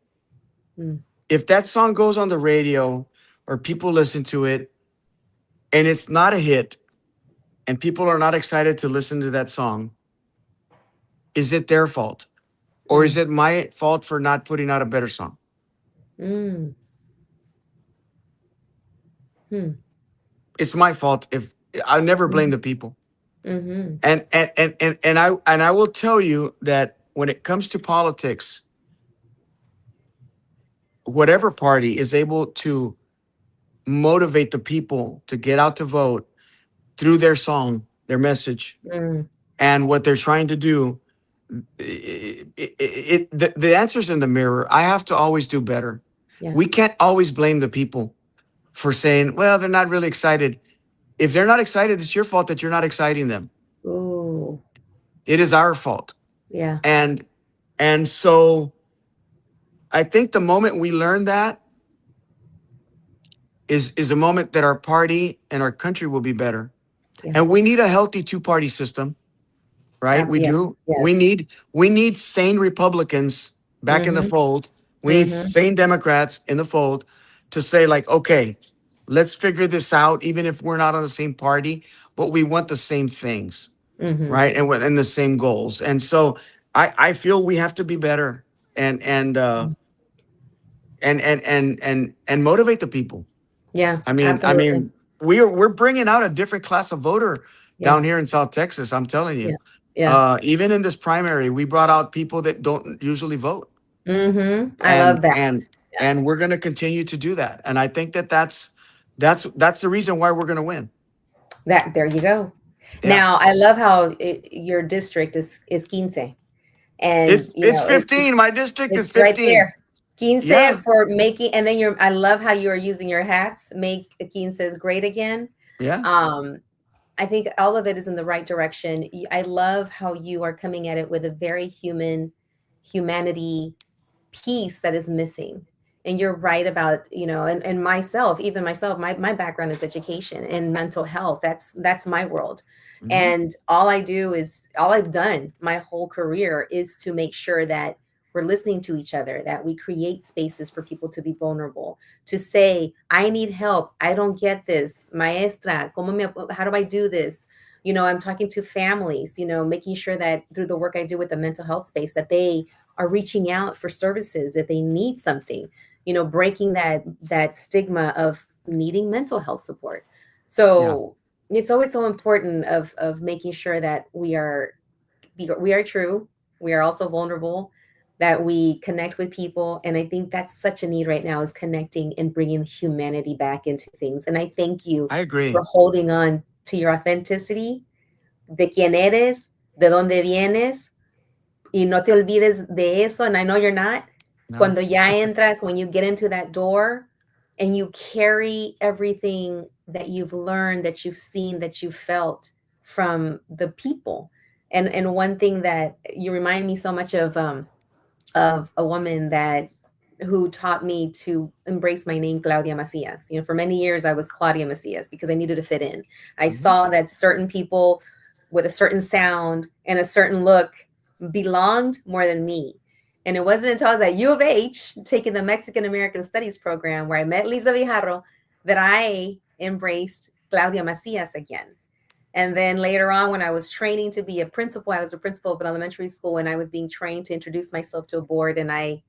Mm, if that song goes on the radio or people listen to it and it's not a hit and people are not excited to listen to that song, is it their fault? Or is mm, it my fault for not putting out a better song? mm, hmm, It's my fault if I never blame mm, the people. mhm, And I will tell you that when it comes to politics, whatever party is able to motivate the people to get out to vote through their song, their message, Mm, and what they're trying to do. The answer's in the mirror. I have to always do better. yeah. We can't always blame the people for saying, well, they're not really excited. If they're not excited, it's your fault that you're not exciting them. Ooh, It is our fault. yeah. And so I think the moment we learn that is a moment that our party and our country will be better. Yeah. And we need a healthy two-party system, right? We Yes. do. Yes. We need sane Republicans back in the Mm-hmm. fold. We need Mm-hmm. sane Democrats in the fold to say like, okay, let's figure this out, even if we're not on the same party, but we want the same things, Mm-hmm. right? And the same goals. And so I feel we have to be better and and motivate the people. Yeah. I Absolutely. mean, we're bringing out a different class of voter Yeah. down here in South Texas. I'm telling Yeah. you. Yeah. Even in this primary, we brought out people that don't usually vote, Mm-hmm. I love and that. and Yeah. and we're going to continue to do that. And I think that that's the reason why we're going to win. That there you go. Yeah, Now I love how your district is 15. And it's it's 15. My district is it's right 15. there. 15 Yeah, for making, and then I love how you are using your hats, make 15 great again. yeah, Um, I think all of it is in the right direction. I love how you are coming at it with a very humanity piece that is missing. And you're right about, and myself, even myself, my background is education and mental health. That's my world. mhm, And all I've done my whole career is to make sure that we're listening to each other, that we create spaces for people to be vulnerable, to say, I need help. I don't get this. Maestra, how do I do this? I'm talking to families, making sure that through the work I do with the mental health space, that they are reaching out for services if they need something, breaking that stigma of needing mental health support. yeah, So it's always so important of making sure that we are true, we are also vulnerable, that we connect with people. And I think that's such a need right now, is connecting and bringing humanity back into things. And I thank you I for agree. holding on to your authenticity, de quién eres, de dónde vienes, y no te olvides de eso. And I know you're not. No, Cuando ya entras, when you get into that door and you carry everything that you've learned, that you've seen, that you've felt from the people. And one thing that you remind me so much of a woman that who taught me to embrace my name, Claudia Macias. For many years I was Claudia Macias because I needed to fit in. I mhm, saw that certain people with a certain sound and a certain look belonged more than me. And it wasn't until I was at U of H taking the Mexican American Studies program, where I met Lisa Vijarro, that I embraced Claudia Macias again. And then later on, when I was training to be a principal, I was a principal of an elementary school, and I was being trained to introduce myself to a board. And I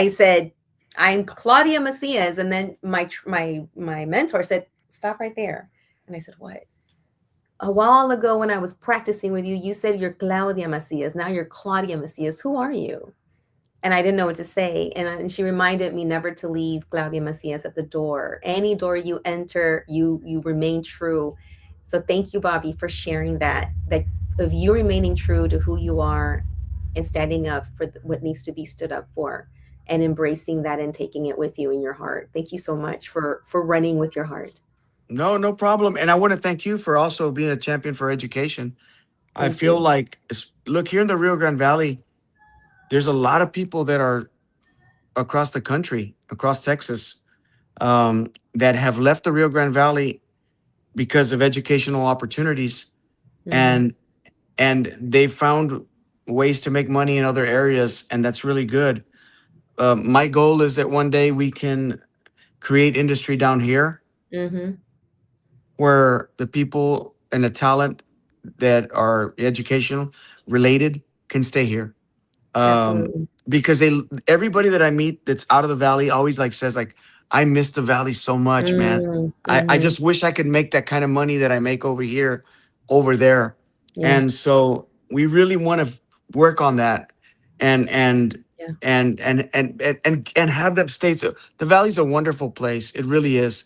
said, I'm Claudia Macias. And then my mentor said, stop right there. And I said, what? A while ago when I was practicing with you, you said you're Claudia Macias. Now you're Claudia Macias. Who are you? And I didn't know what to say. And she reminded me never to leave Claudia Macias at the door. Any door you enter, you remain true. So thank you, Bobby, for sharing that of you remaining true to who you are and standing up for what needs to be stood up for, and embracing that and taking it with you in your heart. Thank you so much for running with your heart. no, no problem. And I want to thank you for also being a champion for education. I Thank feel you. like, look, here in the Rio Grande Valley, there's a lot of people that are across the country, across Texas, that have left the Rio Grande Valley because of educational opportunities, Hmm. and they found ways to make money in other areas, and that's really good. My goal is that one day we can create industry down here Hmm. where the people and the talent that are educational related can stay here. Absolutely. Because everybody that I meet that's out of the valley always like says like, I miss the valley so much, man. I Mm-hmm. just wish I could make that kind of money that I make over here over there. Yeah. And so we really want to work on that, and Yeah. have them stay. So the valley's a wonderful place. It really is.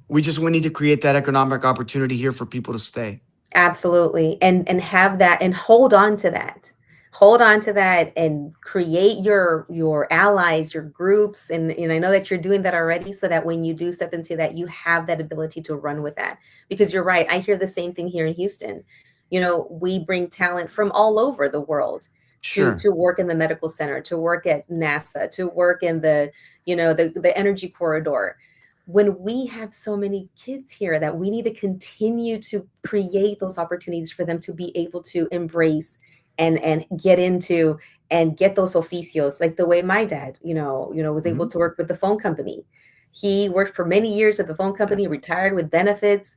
We need to create that economic opportunity here for people to stay. Absolutely. And have that and hold on to that. Hold on to that and create your allies, your groups. And I know that you're doing that already so that when you do step into that, you have that ability to run with that. Because you're right. I hear the same thing here in Houston. We bring talent from all over the world Sure. to work in the medical center, to work at NASA, to work in the energy corridor. When we have so many kids here, that we need to continue to create those opportunities for them to be able to embrace and get into and get those oficios, like the way my dad was able Mhm. to work with the phone company. He worked for many years at the phone company, retired with benefits,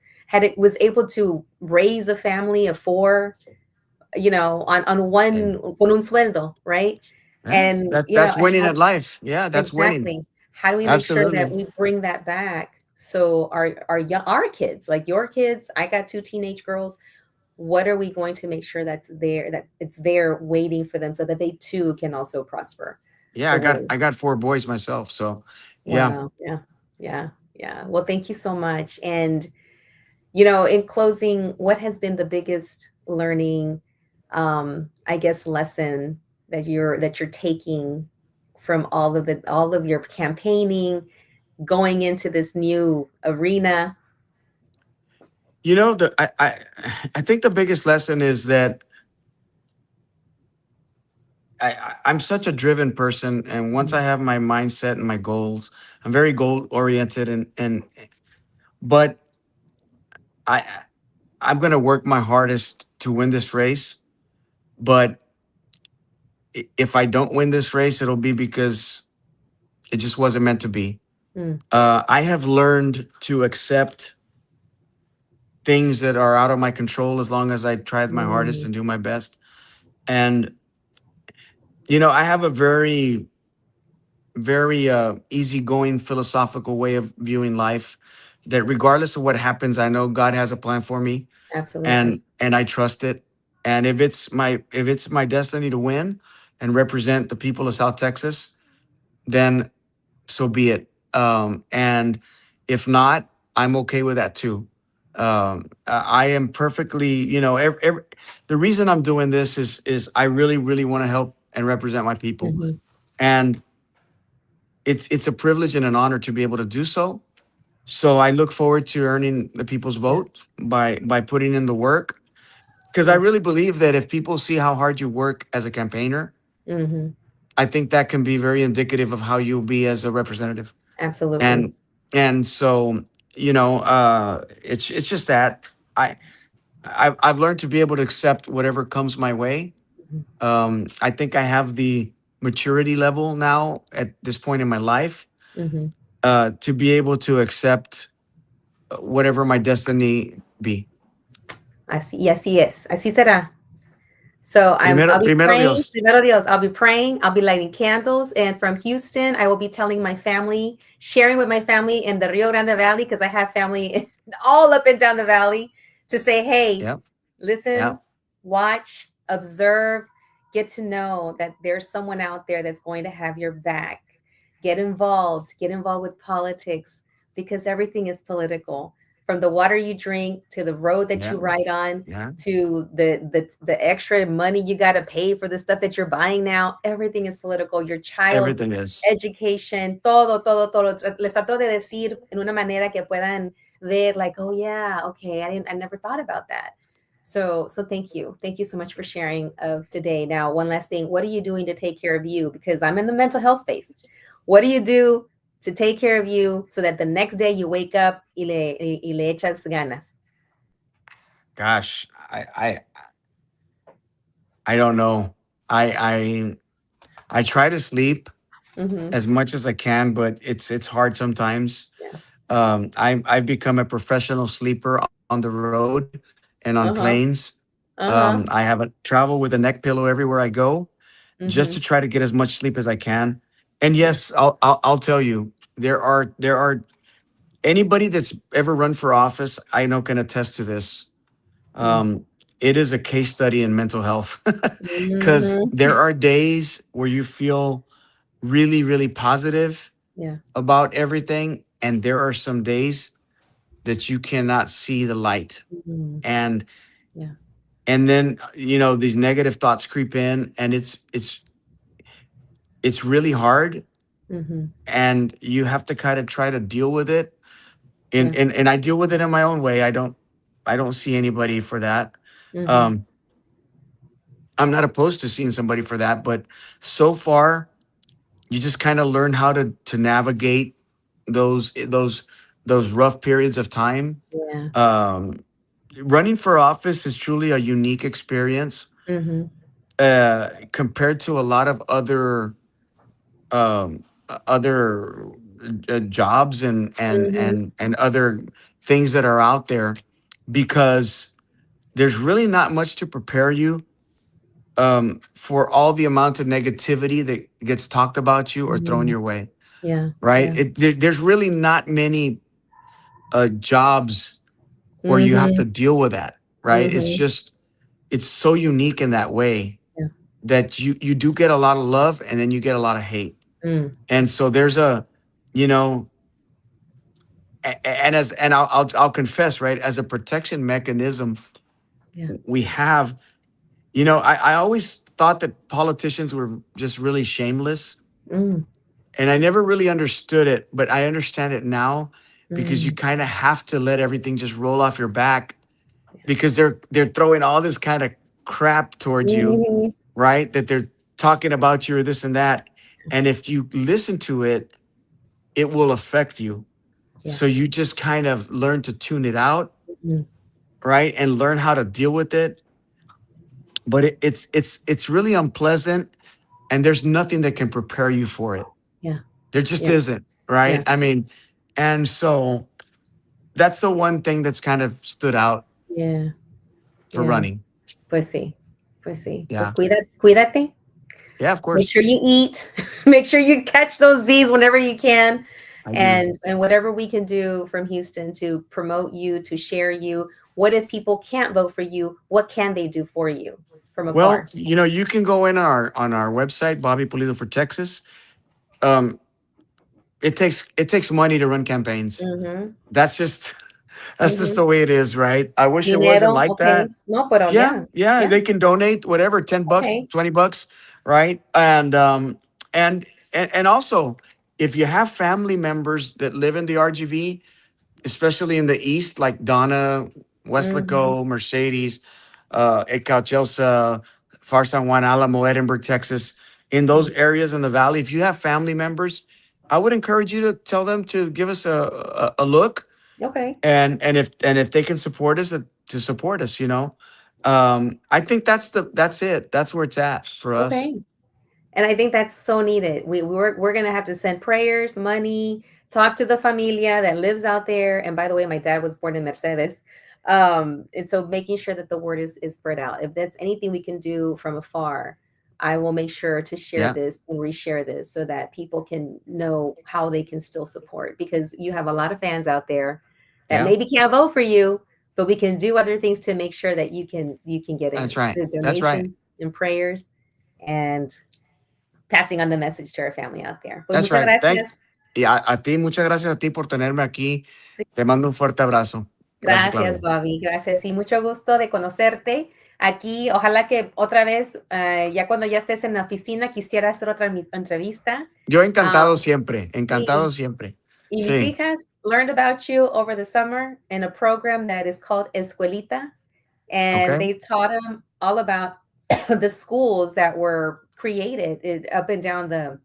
was able to raise a family of four, on Hey, one con un sueldo, right? yeah, And that's winning at life. Yeah, that's winning. exactly. How do we make sure that Absolutely. we bring that back? So our kids, like your kids, I got two teenage girls. What are we going to make sure that it's there waiting for them so that they too can also prosper Yeah, the I got way. I got four boys myself, so yeah. Wow. Yeah. Yeah. Yeah. Well, thank you so much. And in closing, what has been the biggest learning, I guess, lesson that you're taking from all of your campaigning, going into this new arena? I think the biggest lesson is that I'm such a driven person, and once I have my mindset and my goals, I'm very goal oriented, and but I I'm gonna work my hardest to win this race. But if I don't win this race, it'll be because it just wasn't meant to be. Mm, I have learned to accept things that are out of my control as long as I tried my hardest mm, and do my best. And I have a very easygoing philosophical way of viewing life, that regardless of what happens, I know God has a plan for me, absolutely. and I trust it. And if it's my destiny to win and represent the people of South Texas, then so be it. And if not, I'm okay with that too. I am perfectly, the reason I'm doing this is I really, really want to help and represent my people, Mhm. and it's a privilege and an honor to be able to do so. So I look forward to earning the people's Yeah. vote by putting in the work, because I Yes. really believe that if people see how hard you work as a campaigner, Mhm. I think that can be very indicative of how you'll be as a representative. Absolutely. And so it's just that I I've learned to be able to accept whatever comes my way. Mhm. I think I have the maturity level now at this point in my life, Mhm. to be able to accept whatever my destiny be. Así, y así es. Así será. So I'll be Primero praying, Dios. primero Dios, I'll be praying, I'll be lighting candles. And from Houston, I will be telling my family, sharing with my family in the Rio Grande Valley, because I have family all up and down the valley, to say, hey, Yep. listen, Yep. watch, observe, get to know that there's someone out there that's going to have your back. Get involved with politics, because everything is political. From the water you drink to the road that Yeah. you ride on, Yeah. to the extra money you got to pay for the stuff that you're buying now, everything is political. Your child's Everything is. education, todo. Les trato de decir en una manera que puedan ver, like, oh yeah, okay, I never thought about that. So thank you so much for sharing of today. Now, one last thing, what are you doing to take care of you? Because I'm in the mental health space. What do you do to take care of you so that the next day you wake up y le echas ganas? Gosh, I don't know. I try to sleep Mm-hmm. as much as I can, but it's hard sometimes. Yeah. I've become a professional sleeper on the road and on Uh-huh. planes. Uh-huh. I have a travel with a neck pillow everywhere I go, just to Mhm. try to get as much sleep as I can. And Yeah. yes, I'll tell you, there are anybody that's ever run for office, I know, can attest to this. Mm. Um, it is a case study in mental health, because Mhm. there are days where you feel really, really positive Yeah. about everything, and there are some days that you cannot see the light. Mhm. And Yeah. And then these negative thoughts creep in, and it's really hard, Mm-hmm. and you have to kind of try to deal with it. Yeah. And I deal with it in my own way. I don't see anybody for that. Mm-hmm. um I'm not opposed to seeing somebody for that, but so far you just kind of learn how to navigate those rough periods of time. Yeah. um Running for office is truly a unique experience, Mm-hmm. compared to a lot of other jobs Mm-hmm. and other things that are out there, because there's really not much to prepare you for all the amount of negativity that gets talked about you or thrown Mm-hmm. your way, Yeah. right? Yeah. There's really not many jobs where you have Mm-hmm. to deal with that, right? Mm-hmm. It's so unique in that way Yeah. that you do get a lot of love, and then you get a lot of hate. Mm. And so there's you know and I'll confess, right, as a protection mechanism, Yeah. we have, I always thought that politicians were just really shameless, Mm. and I never really understood it, but I understand it now, because you Mm. kind of have to let everything just roll off your back, because they're throwing all this kind of crap towards you, Mhm. right? That they're talking about you or this and that. And if you listen to it, it will affect you. Yeah. So you just kind of learn to tune it out, Mm. right? And learn how to deal with it. But it's really unpleasant, and there's nothing that can prepare you for it. Yeah. There just Yeah. isn't, right? Yeah. I mean, and so that's the one thing that's kind of stood out Yeah. for Yeah. running. Pues sí. Pues sí. Pues Yeah. cuídate. Yeah, of Make course. sure you eat. Make sure you catch those Z's whenever you can. I do. And whatever we can do from Houston to promote you, to share you. What if people can't vote for you? What can they do for you from Well, afar? you can go in on our website, Bobby Pulido for Texas. Um, it takes money to run campaigns. Mm-hmm. That's just that's just Mm-hmm. the way it is, right? I wish it wasn't Dinero, like okay. that. No, pero Yeah, yeah. yeah, Yeah. they can donate whatever, $10, Okay. $20, right? And and also, if you have family members that live in the RGV, especially in the east, like Donna, Mm-hmm. Westlaco, Mercedes, Ecalchelsa, Far San Juan, Alamo, Edinburgh, Texas, in those areas in the valley, if you have family members, I would encourage you to tell them to give us a look, Okay. and if they can support us, to support us. I think that's it. That's where it's at for us. Okay. And I think that's so needed. We're gonna have to send prayers, money, talk to the familia that lives out there. And by the way, my dad was born in Mercedes. And so making sure that the word is spread out. If that's anything we can do from afar, I will make sure to share Yeah, this and reshare this so that people can know how they can still support, because you have a lot of fans out there that yeah, maybe can't vote for you, but we can do other things to make sure that you can get that's in right. through That's right. donations and prayers. And passing on the message to our family out there. Pues That's muchas right. gracias. Y a ti, muchas gracias a ti por tenerme aquí. Te mando un fuerte abrazo. Gracias, Gracias, Claudia. Bobby. Gracias. Y mucho gusto de conocerte aquí. Ojalá que otra vez, ya cuando ya estés en la oficina, quisiera hacer otra entrevista. Yo Ah, encantado siempre, encantado sí. siempre. Y mis Sí, hijas learned about you over the summer in a program that is called Escuelita. And ok. they taught them all about the schools that were created up and down the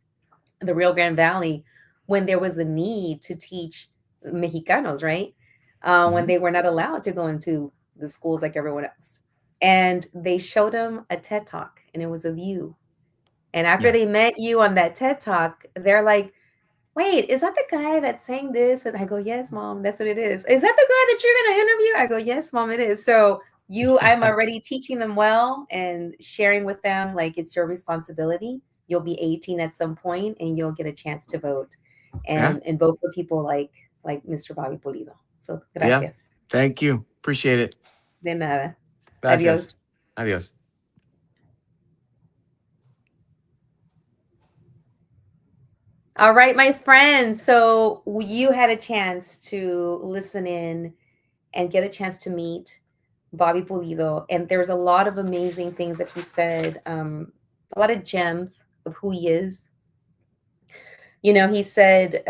Rio Grande Valley when there was a need to teach Mexicanos, right? When Ujú. they were not allowed to go into the schools like everyone else. And they showed them a TED talk, and it was of you. And after Yeah, they met you on that TED talk, they're like, wait, is that the guy that's saying this? And I go, yes, mom, that's what it is. Is that the guy that you're going to interview? I go, yes, mom, it is. So I'm already teaching them well and sharing with them like it's your responsibility. You'll be 18 at some point and you'll get a chance to vote yeah, and vote for people like Mr. Bobby Pulido. So yeah. gracias. Thank you. Appreciate it. De nada. Gracias. Adios. Adiós. All right, my friends. So you had a chance to listen in and get a chance to meet Bobby Pulido, and there's a lot of amazing things that he said, a lot of gems of who he is. You know, he said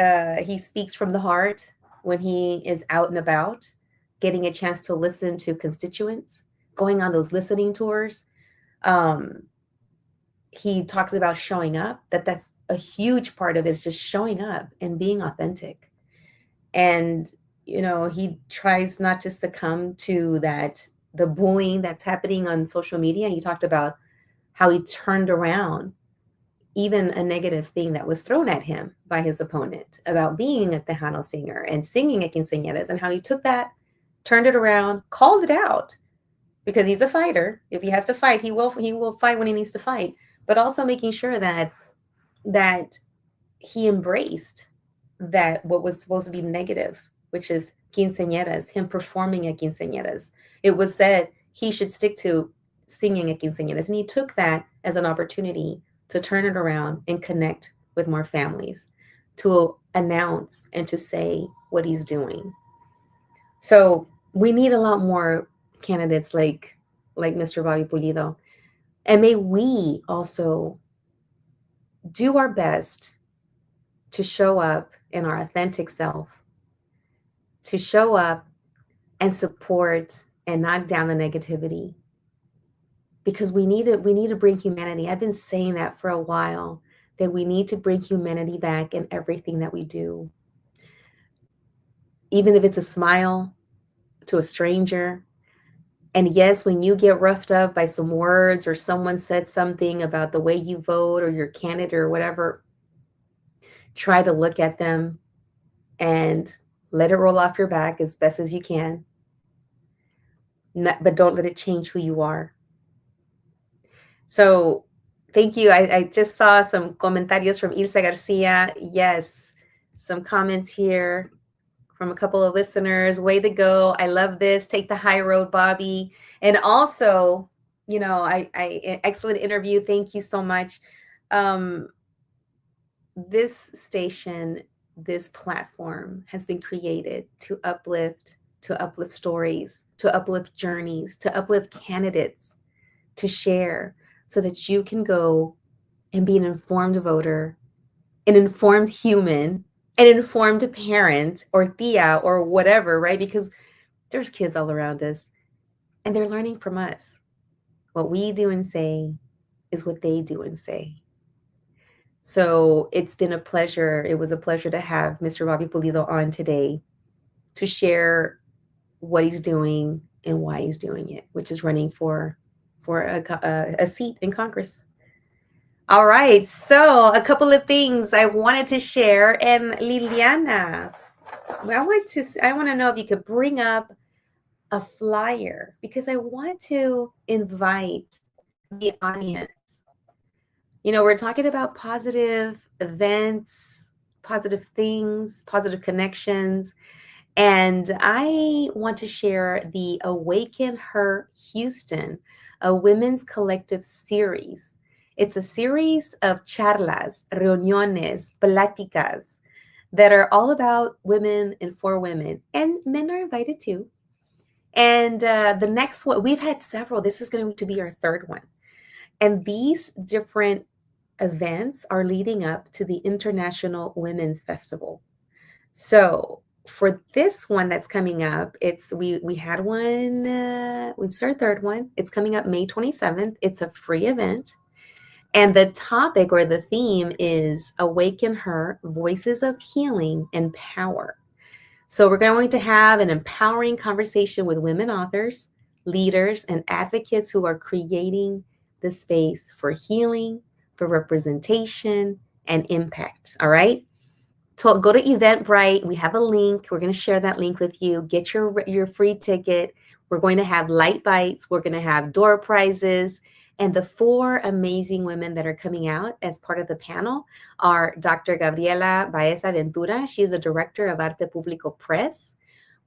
he speaks from the heart when he is out and about, getting a chance to listen to constituents, going on those listening tours. Um, he talks about showing up, that's a huge part of it, is just showing up and being authentic. And, you know, he tries not to succumb to that, the bullying that's happening on social media. He talked about how he turned around even a negative thing that was thrown at him by his opponent about being a Tejano singer and singing at quinceañeras, and how he took that, turned it around, called it out, because he's a fighter. If he has to fight, he will fight when he needs to fight, but also making sure that he embraced that what was supposed to be negative, which is quinceañeras, him performing at quinceañeras. It was said he should stick to singing at quinceañeras, and he took that as an opportunity to turn it around and connect with more families, to announce and to say what he's doing. So we need a lot more candidates like Mr. Bobby Pulido. And may we also do our best to show up in our authentic self, to show up and support and knock down the negativity, because we need to bring humanity. I've been saying that for a while, that we need to bring humanity back in everything that we do. Even if it's a smile to a stranger. And yes, when you get roughed up by some words, or someone said something about the way you vote or your candidate or whatever, try to look at them and let it roll off your back as best as you can. But don't let it change who you are. So thank you. I just saw some comentarios from Ilsa Garcia. Yes, some comments here from a couple of listeners. Way to go. I love this. Take the high road, Bobby. And also, you know, excellent interview. Thank you so much. This station, this platform has been created to uplift stories, to uplift journeys, to uplift candidates, to share, so that you can go and be an informed voter, an informed human, an informed parent or tia or whatever, right? Because there's kids all around us and they're learning from us. What we do and say is what they do and say. So it's been a pleasure. It was a pleasure to have Mr. Bobby Pulido on today to share what he's doing and why he's doing it, which is running for a seat in Congress. All right, so a couple of things I wanted to share. And Liliana, I want to know if you could bring up a flyer, because I want to invite the audience. You know, we're talking about positive events, positive things, positive connections. And I want to share the Awaken Her Houston, a women's collective series. It's a series of charlas, reuniones, pláticas that are all about women and for women. And men are invited too. And the next one, we've had several. This is going to be our third one. And these different events are leading up to the International Women's Festival. So for this one that's coming up, we had one, it's our third one. It's coming up May 27th. It's a free event. And the topic or the theme is Awaken Her, Voices of Healing and Power. So we're going to have an empowering conversation with women authors, leaders, and advocates who are creating the space for healing, for representation, and impact. All right. So go to Eventbrite. We have a link. We're going to share that link with you. Get your free ticket. We're going to have light bites. We're going to have door prizes. And the 4 amazing women that are coming out as part of the panel are Dr. Gabriela Baez Aventura. She is a director of Arte Público Press.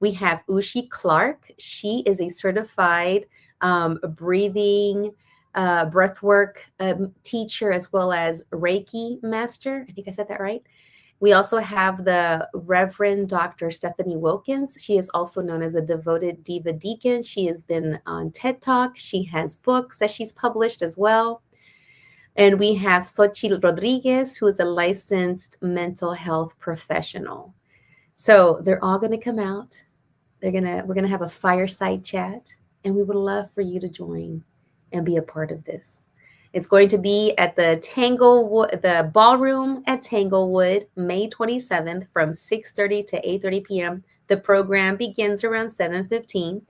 We have Ushi Clark. She is a certified breathing, breathwork teacher, as well as Reiki master. I think I said that right. We also have the Reverend Dr. Stephanie Wilkins. She is also known as a devoted diva deacon. She has been on TED Talk. She has books that she's published as well. And we have Xochitl Rodriguez, who is a licensed mental health professional. So they're all going to come out. We're gonna have a fireside chat, and we would love for you to join and be a part of this. It's going to be at the ballroom at Tanglewood, May 27th from 6:30 to 8:30 p.m. The program begins around 7:15,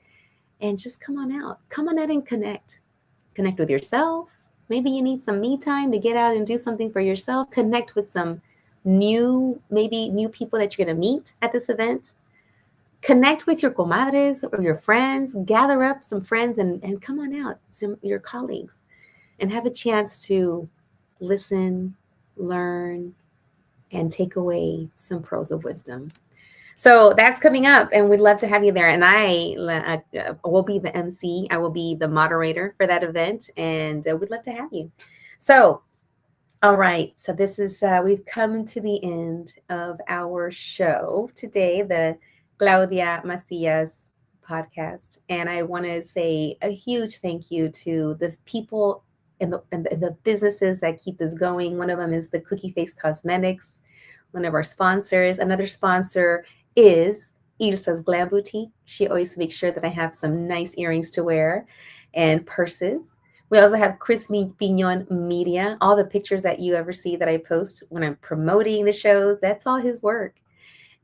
and just come on out. Come on out and connect. Connect with yourself. Maybe you need some me time to get out and do something for yourself. Connect with some maybe new people that you're going to meet at this event. Connect with your comadres or your friends, gather up some friends and come on out, your colleagues, and have a chance to listen, learn, and take away some pearls of wisdom. So that's coming up, and we'd love to have you there. And I will be the MC. I will be the moderator for that event, and we'd love to have you. So, all right. So this is, we've come to the end of our show today, the Claudia Macias podcast. And I want to say a huge thank you to the people and the businesses that keep this going. One of them is the Cookie Face Cosmetics, one of our sponsors. Another sponsor is Ilsa's Glam Boutique. She always makes sure that I have some nice earrings to wear and purses. We also have Chris Pignon Media. All the pictures that you ever see that I post when I'm promoting the shows, that's all his work.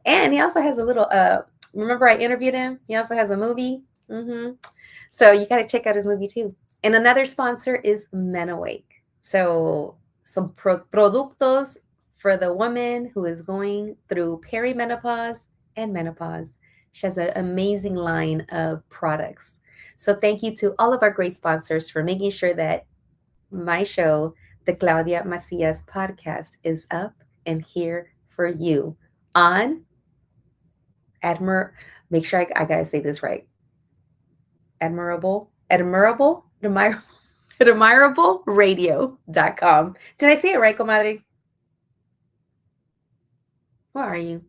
And he also has a little, remember I interviewed him? He also has a movie. So you got to check out his movie too. And another sponsor is Men Awake. So some productos for the woman who is going through perimenopause and menopause. She has an amazing line of products. So thank you to all of our great sponsors for making sure that my show, the Claudia Macias podcast, is up and here for you on make sure I gotta say this right. admirable radio.com. Did I say it right, comadre? Where are you?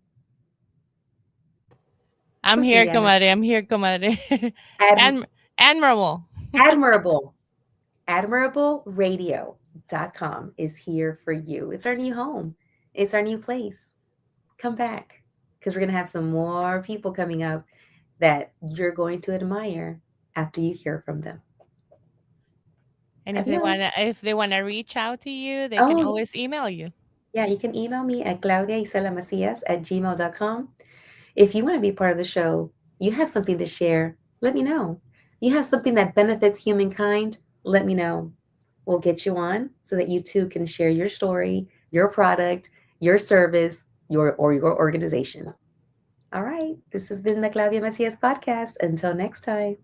I'm here, comadre. I'm here, comadre. Admirable. Admirable radio.com is here for you. It's our new home. It's our new place. Come back, because we're going to have some more people coming up that you're going to admire after you hear from them. And if they want to reach out to you, they can always email you. Yeah, you can email me at claudiaiselamacias@gmail.com. If you want to be part of the show, you have something to share, let me know. You have something that benefits humankind, let me know. We'll get you on so that you too can share your story, your product, your service, your organization. All right. This has been the Claudia Macias podcast. Until next time.